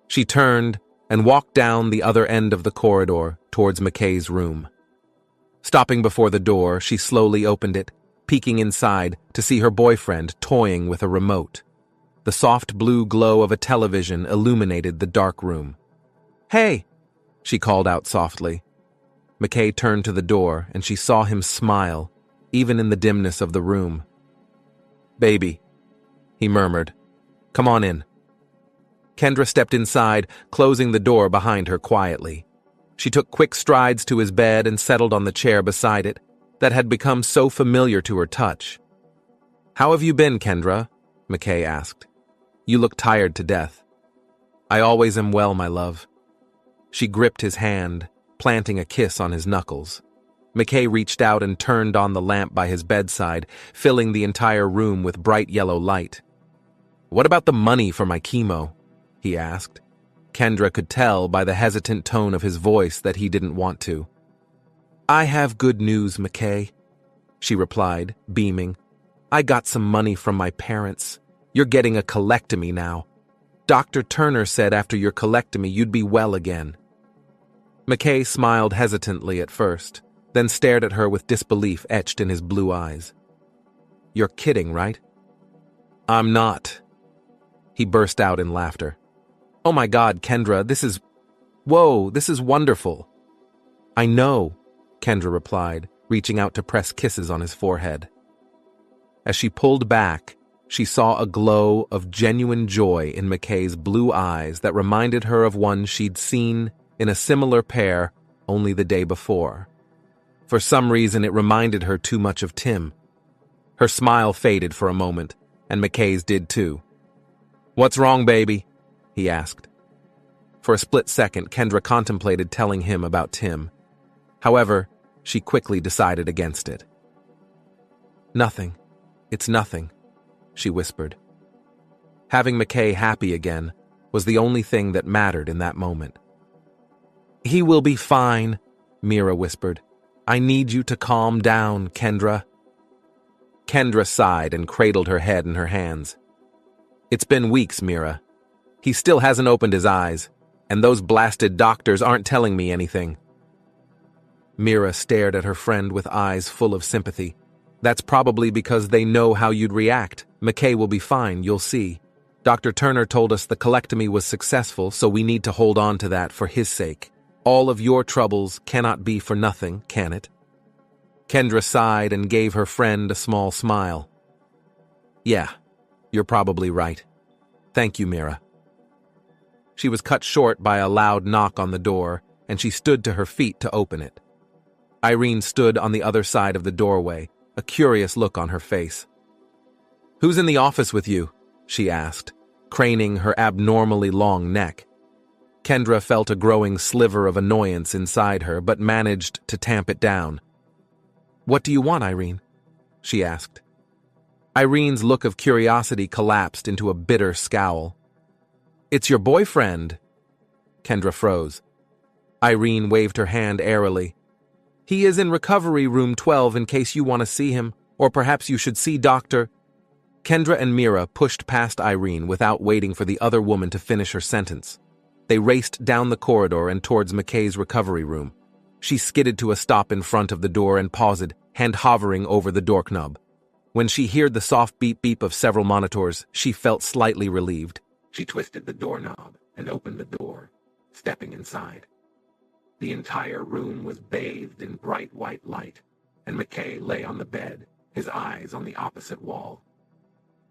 She turned and walked down the other end of the corridor towards McKay's room. Stopping before the door, she slowly opened it, peeking inside to see her boyfriend toying with a remote. The soft blue glow of a television illuminated the dark room. "Hey!" she called out softly. McKay turned to the door and she saw him smile, even in the dimness of the room. "Baby," he murmured. "Come on in." Kendra stepped inside, closing the door behind her quietly. She took quick strides to his bed and settled on the chair beside it that had become so familiar to her touch. "How have you been, Kendra?" McKay asked. "You look tired to death." "I always am well, my love." She gripped his hand, planting a kiss on his knuckles. McKay reached out and turned on the lamp by his bedside, filling the entire room with bright yellow light. "What about the money for my chemo?" he asked. Kendra could tell by the hesitant tone of his voice that he didn't want to. "I have good news, McKay," she replied, beaming. "I got some money from my parents. You're getting a colectomy now. Dr. Turner said after your colectomy you'd be well again." McKay smiled hesitantly at first, then stared at her with disbelief etched in his blue eyes. "You're kidding, right?" "I'm not." He burst out in laughter. "Oh my God, Kendra, this is wonderful." "I know," Kendra replied, reaching out to press kisses on his forehead. As she pulled back, she saw a glow of genuine joy in McKay's blue eyes that reminded her of one she'd seen in a similar pair only the day before. For some reason, it reminded her too much of Tim. Her smile faded for a moment, and McKay's did too. "What's wrong, baby?" he asked. For a split second, Kendra contemplated telling him about Tim. However, she quickly decided against it. "Nothing. It's nothing," she whispered. Having McKay happy again was the only thing that mattered in that moment. "He will be fine," Mira whispered. "I need you to calm down, Kendra." Kendra sighed and cradled her head in her hands. "It's been weeks, Mira. He still hasn't opened his eyes, and those blasted doctors aren't telling me anything." Mira stared at her friend with eyes full of sympathy. "That's probably because they know how you'd react. McKay will be fine, you'll see. Dr. Turner told us the colectomy was successful, so we need to hold on to that for his sake. All of your troubles cannot be for nothing, can it?" Kendra sighed and gave her friend a small smile. "Yeah, you're probably right. Thank you, Mira." She was cut short by a loud knock on the door, and she stood to her feet to open it. Irene stood on the other side of the doorway, a curious look on her face. "Who's in the office with you?" she asked, craning her abnormally long neck. Kendra felt a growing sliver of annoyance inside her, but managed to tamp it down. "What do you want, Irene?" she asked. Irene's look of curiosity collapsed into a bitter scowl. "It's your boyfriend." Kendra froze. Irene waved her hand airily. "He is in recovery room 12 in case you want to see him, or perhaps you should see Dr. Kendra and Mira pushed past Irene without waiting for the other woman to finish her sentence. They raced down the corridor and towards McKay's recovery room. She skidded to a stop in front of the door and paused, hand hovering over the doorknob. When she heard the soft beep-beep of several monitors, she felt slightly relieved. She twisted the doorknob and opened the door, stepping inside. The entire room was bathed in bright white light, and McKay lay on the bed, his eyes on the opposite wall.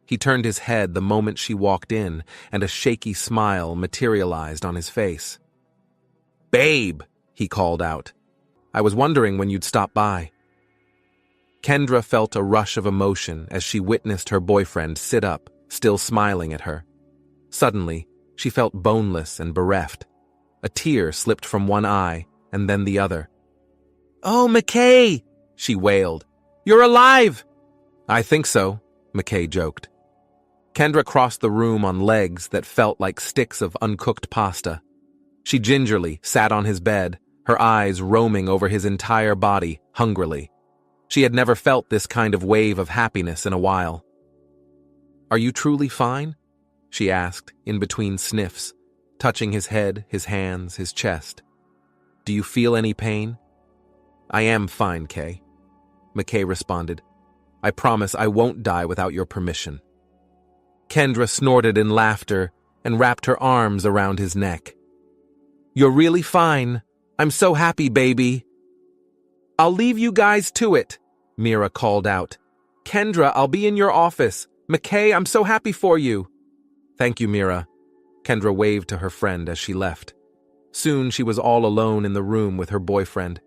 He turned his head the moment she walked in, and a shaky smile materialized on his face. "Babe," he called out. "I was wondering when you'd stop by." Kendra felt a rush of emotion as she witnessed her boyfriend sit up, still smiling at her. Suddenly, she felt boneless and bereft. A tear slipped from one eye, and then the other. "Oh, McKay!" she wailed. "You're alive!" "I think so," McKay joked. Kendra crossed the room on legs that felt like sticks of uncooked pasta. She gingerly sat on his bed, her eyes roaming over his entire body, hungrily. She had never felt this kind of wave of happiness in a while. "Are you truly fine?" she asked, in between sniffs, touching his head, his hands, his chest. "Do you feel any pain?" "I am fine, Kay," McKay responded. "I promise I won't die without your permission." Kendra snorted in laughter and wrapped her arms around his neck. "You're really fine. I'm so happy, baby." "I'll leave you guys to it," Mira called out. "Kendra, I'll be in your office. McKay, I'm so happy for you." "Thank you, Mira." Kendra waved to her friend as she left. Soon she was all alone in the room with her boyfriend.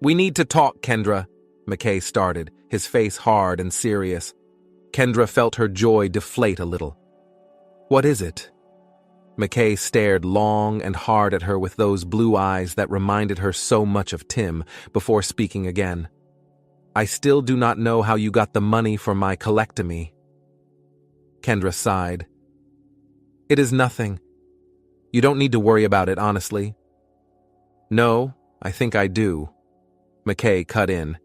"We need to talk, Kendra," McKay started, his face hard and serious. Kendra felt her joy deflate a little. "What is it?" McKay stared long and hard at her with those blue eyes that reminded her so much of Tim before speaking again. "I still do not know how you got the money for my colectomy." Kendra sighed. "It is nothing. You don't need to worry about it, honestly." "No, I think I do." McKay cut in.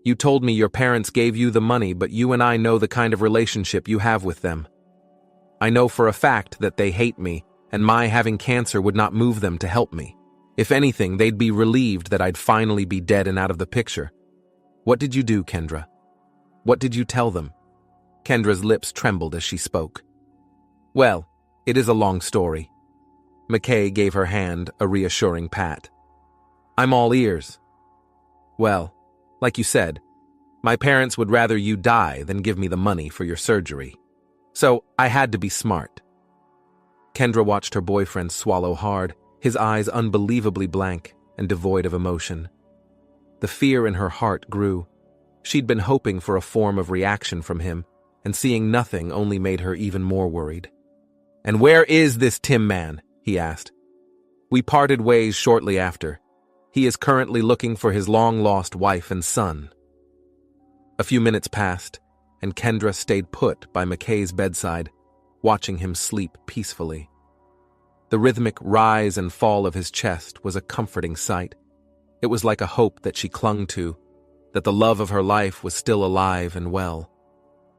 "You told me your parents gave you the money, but you and I know the kind of relationship you have with them. I know for a fact that they hate me, and my having cancer would not move them to help me. If anything, they'd be relieved that I'd finally be dead and out of the picture. What did you do, Kendra? What did you tell them?" Kendra's lips trembled as she spoke. "Well, it is a long story." McKay gave her hand a reassuring pat. "I'm all ears." "Well, like you said, my parents would rather you die than give me the money for your surgery. So I had to be smart." Kendra watched her boyfriend swallow hard, his eyes unbelievably blank and devoid of emotion. The fear in her heart grew. She'd been hoping for a form of reaction from him, and seeing nothing only made her even more worried. "And where is this Tim man?" he asked. "We parted ways shortly after. He is currently looking for his long-lost wife and son." A few minutes passed, and Kendra stayed put by McKay's bedside, watching him sleep peacefully. The rhythmic rise and fall of his chest was a comforting sight. It was like a hope that she clung to, that the love of her life was still alive and well.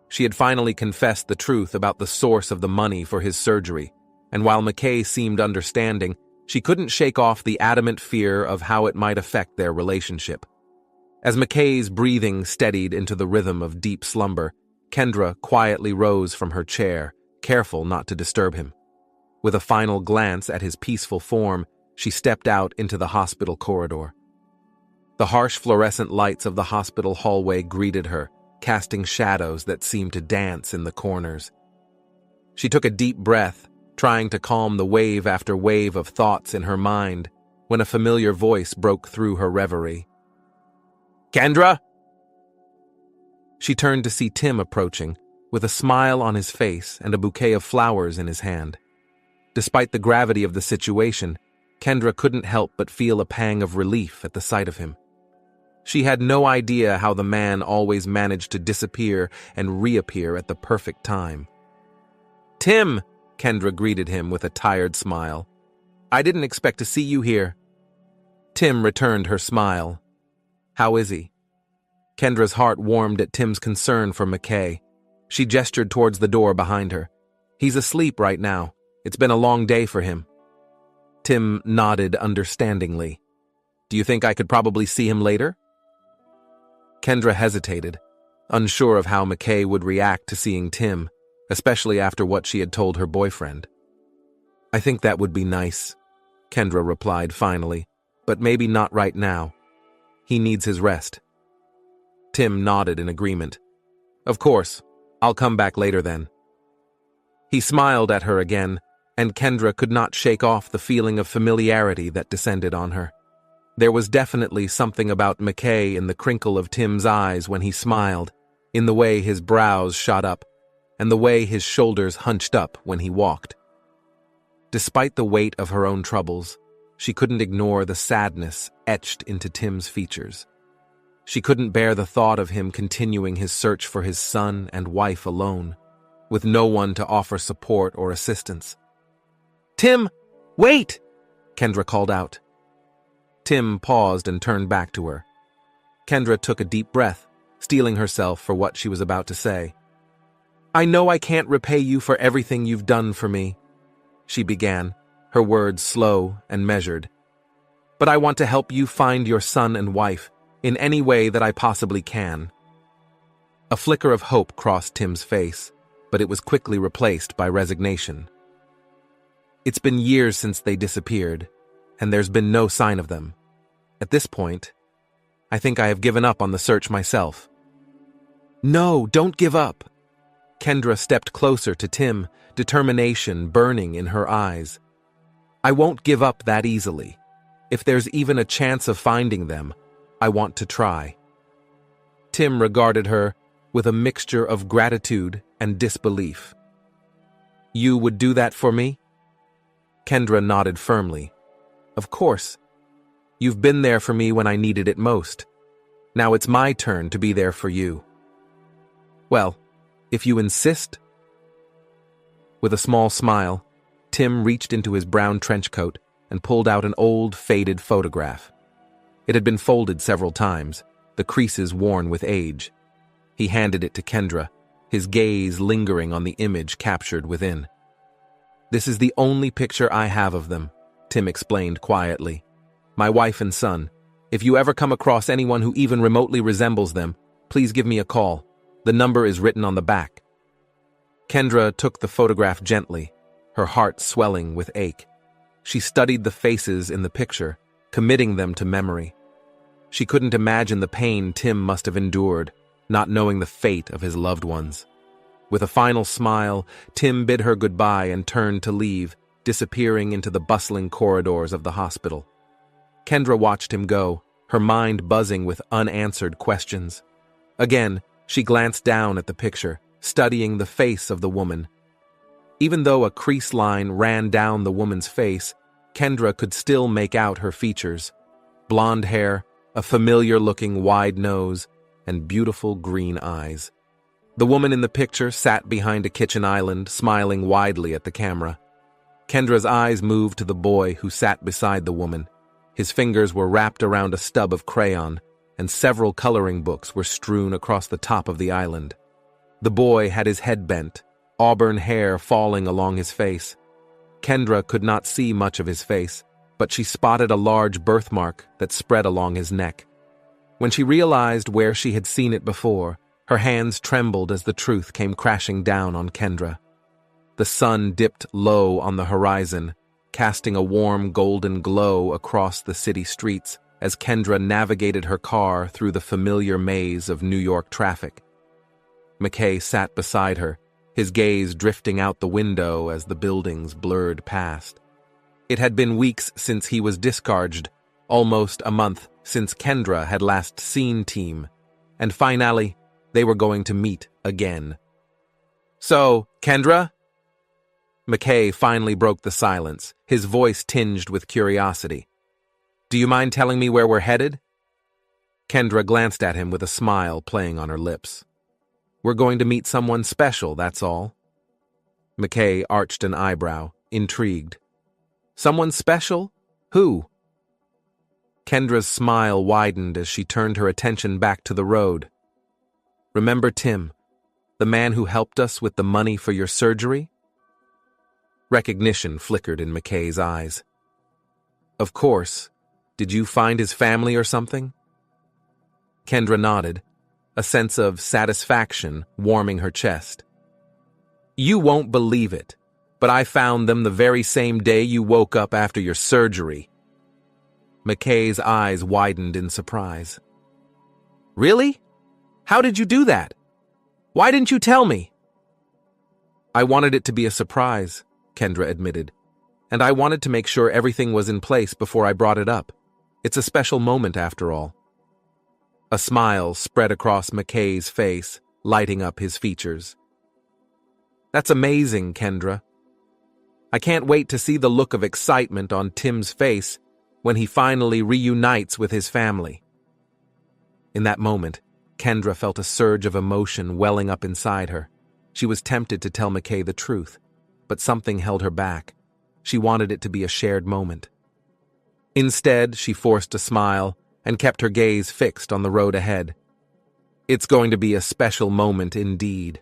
She had finally confessed the truth about the source of the money for his surgery, and while McKay seemed understanding, she couldn't shake off the adamant fear of how it might affect their relationship. As McKay's breathing steadied into the rhythm of deep slumber, Kendra quietly rose from her chair, careful not to disturb him. With a final glance at his peaceful form, she stepped out into the hospital corridor. The harsh fluorescent lights of the hospital hallway greeted her, casting shadows that seemed to dance in the corners. She took a deep breath, trying to calm the wave after wave of thoughts in her mind, when a familiar voice broke through her reverie. "Kendra?" She turned to see Tim approaching, with a smile on his face and a bouquet of flowers in his hand. Despite the gravity of the situation, Kendra couldn't help but feel a pang of relief at the sight of him. She had no idea how the man always managed to disappear and reappear at the perfect time. "Tim!" Kendra greeted him with a tired smile. "I didn't expect to see you here." Tim returned her smile. "How is he?" Kendra's heart warmed at Tim's concern for McKay. She gestured towards the door behind her. "He's asleep right now. It's been a long day for him." Tim nodded understandingly. Do you think I could probably see him later? Kendra hesitated, unsure of how McKay would react to seeing Tim, especially after what she had told her boyfriend. I think that would be nice, Kendra replied finally, but maybe not right now. He needs his rest. Tim nodded in agreement. Of course, I'll come back later then. He smiled at her again, and Kendra could not shake off the feeling of familiarity that descended on her. There was definitely something about McKay in the crinkle of Tim's eyes when he smiled, in the way his brows shot up, and the way his shoulders hunched up when he walked. Despite the weight of her own troubles, she couldn't ignore the sadness etched into Tim's features. She couldn't bear the thought of him continuing his search for his son and wife alone, with no one to offer support or assistance. "Tim, wait!" Kendra called out. Tim paused and turned back to her. Kendra took a deep breath, steeling herself for what she was about to say. "I know I can't repay you for everything you've done for me," she began, her words slow and measured. "But I want to help you find your son and wife in any way that I possibly can." A flicker of hope crossed Tim's face, but it was quickly replaced by resignation. It's been years since they disappeared, and there's been no sign of them. At this point, I think I have given up on the search myself. "No, don't give up." Kendra stepped closer to Tim, determination burning in her eyes. "I won't give up that easily. If there's even a chance of finding them, I want to try." Tim regarded her with a mixture of gratitude and disbelief. "You would do that for me?" Kendra nodded firmly. "Of course. You've been there for me when I needed it most. Now it's my turn to be there for you." "Well, if you insist." With a small smile, Tim reached into his brown trench coat and pulled out an old, faded photograph. It had been folded several times, the creases worn with age. He handed it to Kendra, his gaze lingering on the image captured within. "This is the only picture I have of them," Tim explained quietly. "My wife and son. If you ever come across anyone who even remotely resembles them, please give me a call. The number is written on the back." Kendra took the photograph gently, her heart swelling with ache. She studied the faces in the picture, committing them to memory. She couldn't imagine the pain Tim must have endured, not knowing the fate of his loved ones. With a final smile, Tim bid her goodbye and turned to leave, disappearing into the bustling corridors of the hospital. Kendra watched him go, her mind buzzing with unanswered questions. Again, she glanced down at the picture, studying the face of the woman. Even though a crease line ran down the woman's face, Kendra could still make out her features. Blonde hair, a familiar-looking wide nose, and beautiful green eyes. The woman in the picture sat behind a kitchen island, smiling widely at the camera. Kendra's eyes moved to the boy who sat beside the woman. His fingers were wrapped around a stub of crayon, and several coloring books were strewn across the top of the island. The boy had his head bent, auburn hair falling along his face. Kendra could not see much of his face, but she spotted a large birthmark that spread along his neck. When she realized where she had seen it before, her hands trembled as the truth came crashing down on Kendra. The sun dipped low on the horizon, casting a warm golden glow across the city streets as Kendra navigated her car through the familiar maze of New York traffic. McKay sat beside her, his gaze drifting out the window as the buildings blurred past. It had been weeks since he was discharged, almost a month since Kendra had last seen Tim, and finally, they were going to meet again. "So, Kendra?" McKay finally broke the silence, his voice tinged with curiosity. "Do you mind telling me where we're headed?" Kendra glanced at him with a smile playing on her lips. "We're going to meet someone special, that's all." McKay arched an eyebrow, intrigued. "Someone special? Who?" Kendra's smile widened as she turned her attention back to the road. "Remember Tim, the man who helped us with the money for your surgery?" Recognition flickered in McKay's eyes. Of course. Did you find his family or something? Kendra nodded, a sense of satisfaction warming her chest. You won't believe it, but I found them the very same day you woke up after your surgery. McKay's eyes widened in surprise. Really? How did you do that? Why didn't you tell me? I wanted it to be a surprise, Kendra admitted, and I wanted to make sure everything was in place before I brought it up. It's a special moment after all. A smile spread across McKay's face, lighting up his features. That's amazing, Kendra. I can't wait to see the look of excitement on Tim's face when he finally reunites with his family. In that moment, Kendra felt a surge of emotion welling up inside her. She was tempted to tell McKay the truth, but something held her back. She wanted it to be a shared moment. Instead, she forced a smile and kept her gaze fixed on the road ahead. It's going to be a special moment indeed.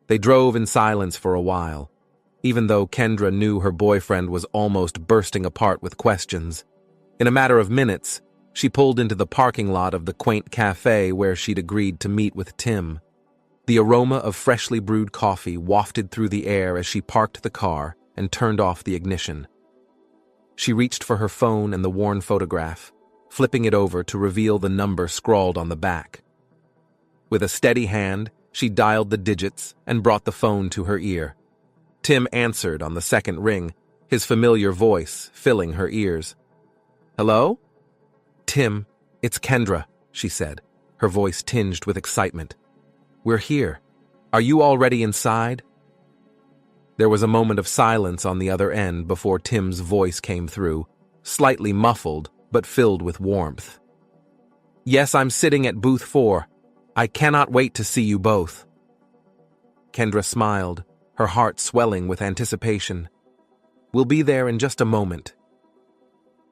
They drove in silence for a while, even though Kendra knew her boyfriend was almost bursting apart with questions. In a matter of minutes, she pulled into the parking lot of the quaint cafe where she'd agreed to meet with Tim. The aroma of freshly brewed coffee wafted through the air as she parked the car and turned off the ignition. She reached for her phone and the worn photograph, flipping it over to reveal the number scrawled on the back. With a steady hand, she dialed the digits and brought the phone to her ear. Tim answered on the second ring, his familiar voice filling her ears. Hello? Tim, it's Kendra, she said, her voice tinged with excitement. We're here. Are you already inside? There was a moment of silence on the other end before Tim's voice came through, slightly muffled but filled with warmth. Yes, I'm sitting at booth 4. I cannot wait to see you both. Kendra smiled, her heart swelling with anticipation. We'll be there in just a moment.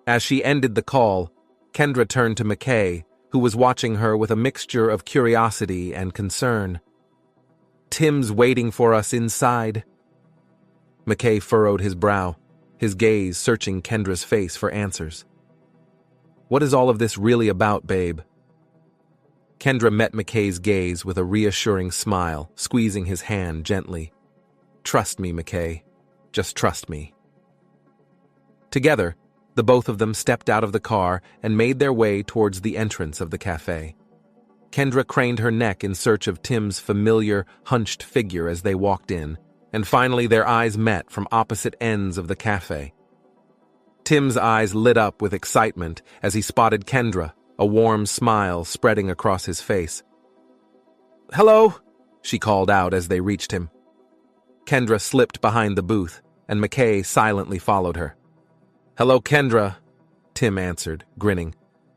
As she ended the call, Kendra turned to McKay, who was watching her with a mixture of curiosity and concern. Tim's waiting for us inside. McKay furrowed his brow, his gaze searching Kendra's face for answers. What is all of this really about, babe? Kendra met McKay's gaze with a reassuring smile, squeezing his hand gently. Trust me, McKay. Just trust me. Together, the both of them stepped out of the car and made their way towards the entrance of the cafe. Kendra craned her neck in search of Tim's familiar, hunched figure as they walked in, and finally their eyes met from opposite ends of the cafe. Tim's eyes lit up with excitement as he spotted Kendra, a warm smile spreading across his face. Hello, she called out as they reached him. Kendra slipped behind the booth, and McKay silently followed her. Hello, Kendra, Tim answered, grinning.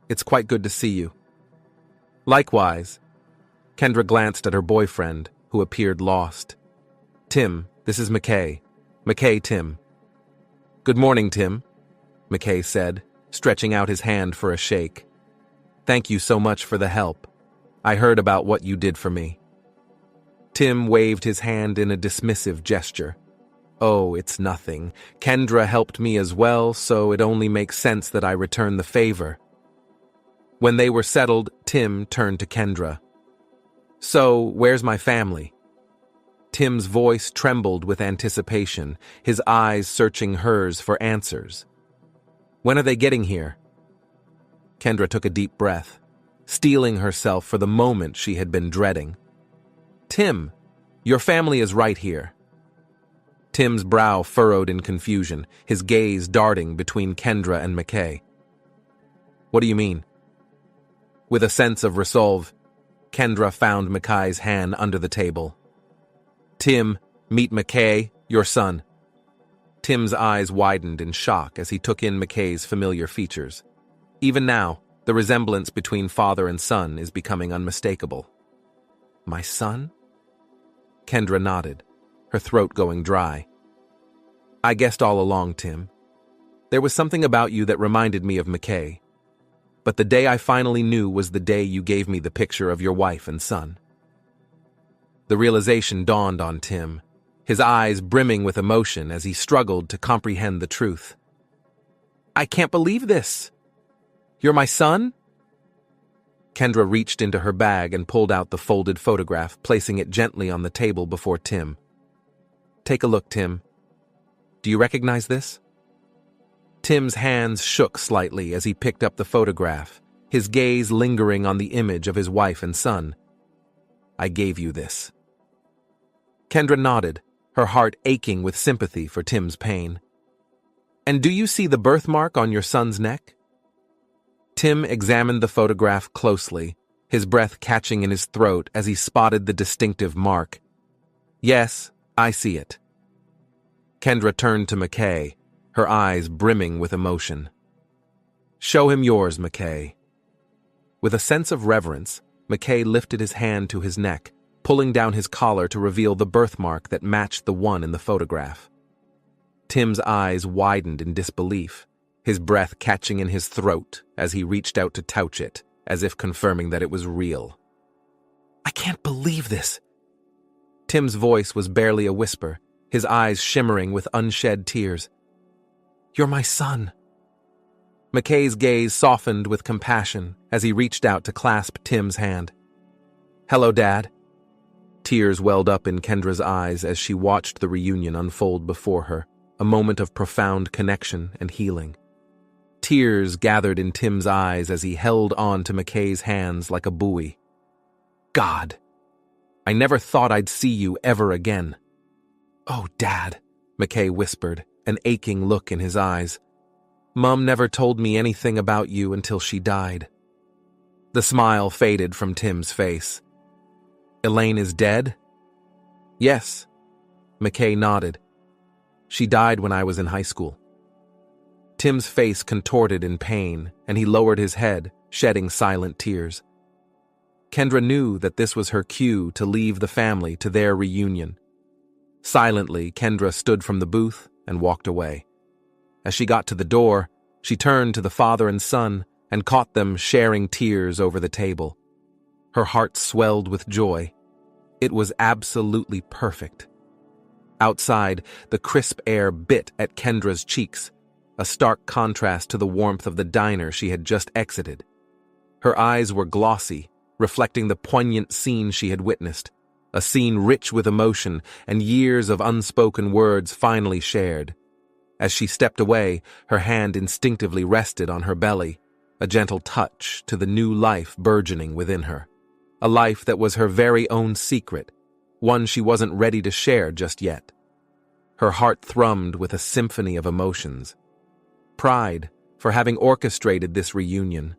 It's quite good to see you. Likewise. Kendra glanced at her boyfriend, who appeared lost. Tim, this is McKay. McKay, Tim. Good morning, Tim, McKay said, stretching out his hand for a shake. Thank you so much for the help. I heard about what you did for me. Tim waved his hand in a dismissive gesture. Oh, it's nothing. Kendra helped me as well, so it only makes sense that I return the favor. When they were settled, Tim turned to Kendra. So, where's my family? Tim's voice trembled with anticipation, his eyes searching hers for answers. When are they getting here? Kendra took a deep breath, steeling herself for the moment she had been dreading. Tim, your family is right here. Tim's brow furrowed in confusion, his gaze darting between Kendra and McKay. What do you mean? With a sense of resolve, Kendra found McKay's hand under the table. Tim, meet McKay, your son. Tim's eyes widened in shock as he took in McKay's familiar features. Even now, the resemblance between father and son is becoming unmistakable. My son? Kendra nodded, her throat going dry. I guessed all along, Tim. There was something about you that reminded me of McKay. But the day I finally knew was the day you gave me the picture of your wife and son. The realization dawned on Tim, his eyes brimming with emotion as he struggled to comprehend the truth. I can't believe this. You're my son? Kendra reached into her bag and pulled out the folded photograph, placing it gently on the table before Tim. Take a look, Tim. Do you recognize this? Tim's hands shook slightly as he picked up the photograph, his gaze lingering on the image of his wife and son. I gave you this. Kendra nodded, her heart aching with sympathy for Tim's pain. And do you see the birthmark on your son's neck? Tim examined the photograph closely, his breath catching in his throat as he spotted the distinctive mark. Yes, I see it. Kendra turned to McKay, her eyes brimming with emotion. Show him yours, McKay. With a sense of reverence, McKay lifted his hand to his neck, pulling down his collar to reveal the birthmark that matched the one in the photograph. Tim's eyes widened in disbelief, his breath catching in his throat as he reached out to touch it, as if confirming that it was real. I can't believe this. Tim's voice was barely a whisper, his eyes shimmering with unshed tears. You're my son. McKay's gaze softened with compassion as he reached out to clasp Tim's hand. Hello, Dad. Tears welled up in Kendra's eyes as she watched the reunion unfold before her, a moment of profound connection and healing. Tears gathered in Tim's eyes as he held on to McKay's hands like a buoy. God, I never thought I'd see you ever again. Oh, Dad, McKay whispered, an aching look in his eyes. Mom never told me anything about you until she died. The smile faded from Tim's face. Elaine is dead? Yes, McKay nodded. She died when I was in high school. Tim's face contorted in pain, and he lowered his head, shedding silent tears. Kendra knew that this was her cue to leave the family to their reunion. Silently, Kendra stood from the booth and walked away. As she got to the door, she turned to the father and son and caught them sharing tears over the table. Her heart swelled with joy. It was absolutely perfect. Outside, the crisp air bit at Kendra's cheeks, a stark contrast to the warmth of the diner she had just exited. Her eyes were glossy, reflecting the poignant scene she had witnessed, a scene rich with emotion and years of unspoken words finally shared. As she stepped away, her hand instinctively rested on her belly, a gentle touch to the new life burgeoning within her. A life that was her very own secret, one she wasn't ready to share just yet. Her heart thrummed with a symphony of emotions. Pride for having orchestrated this reunion.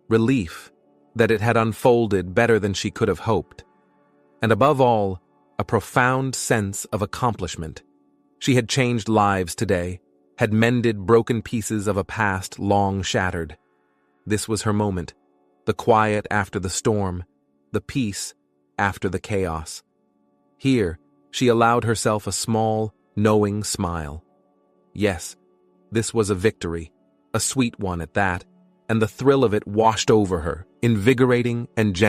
Relief that it had unfolded better than she could have hoped. And above all, a profound sense of accomplishment. She had changed lives today, had mended broken pieces of a past long shattered. This was her moment, the quiet after the storm, the peace after the chaos. Here, she allowed herself a small, knowing smile. Yes, this was a victory, a sweet one at that, and the thrill of it washed over her, invigorating and gentle.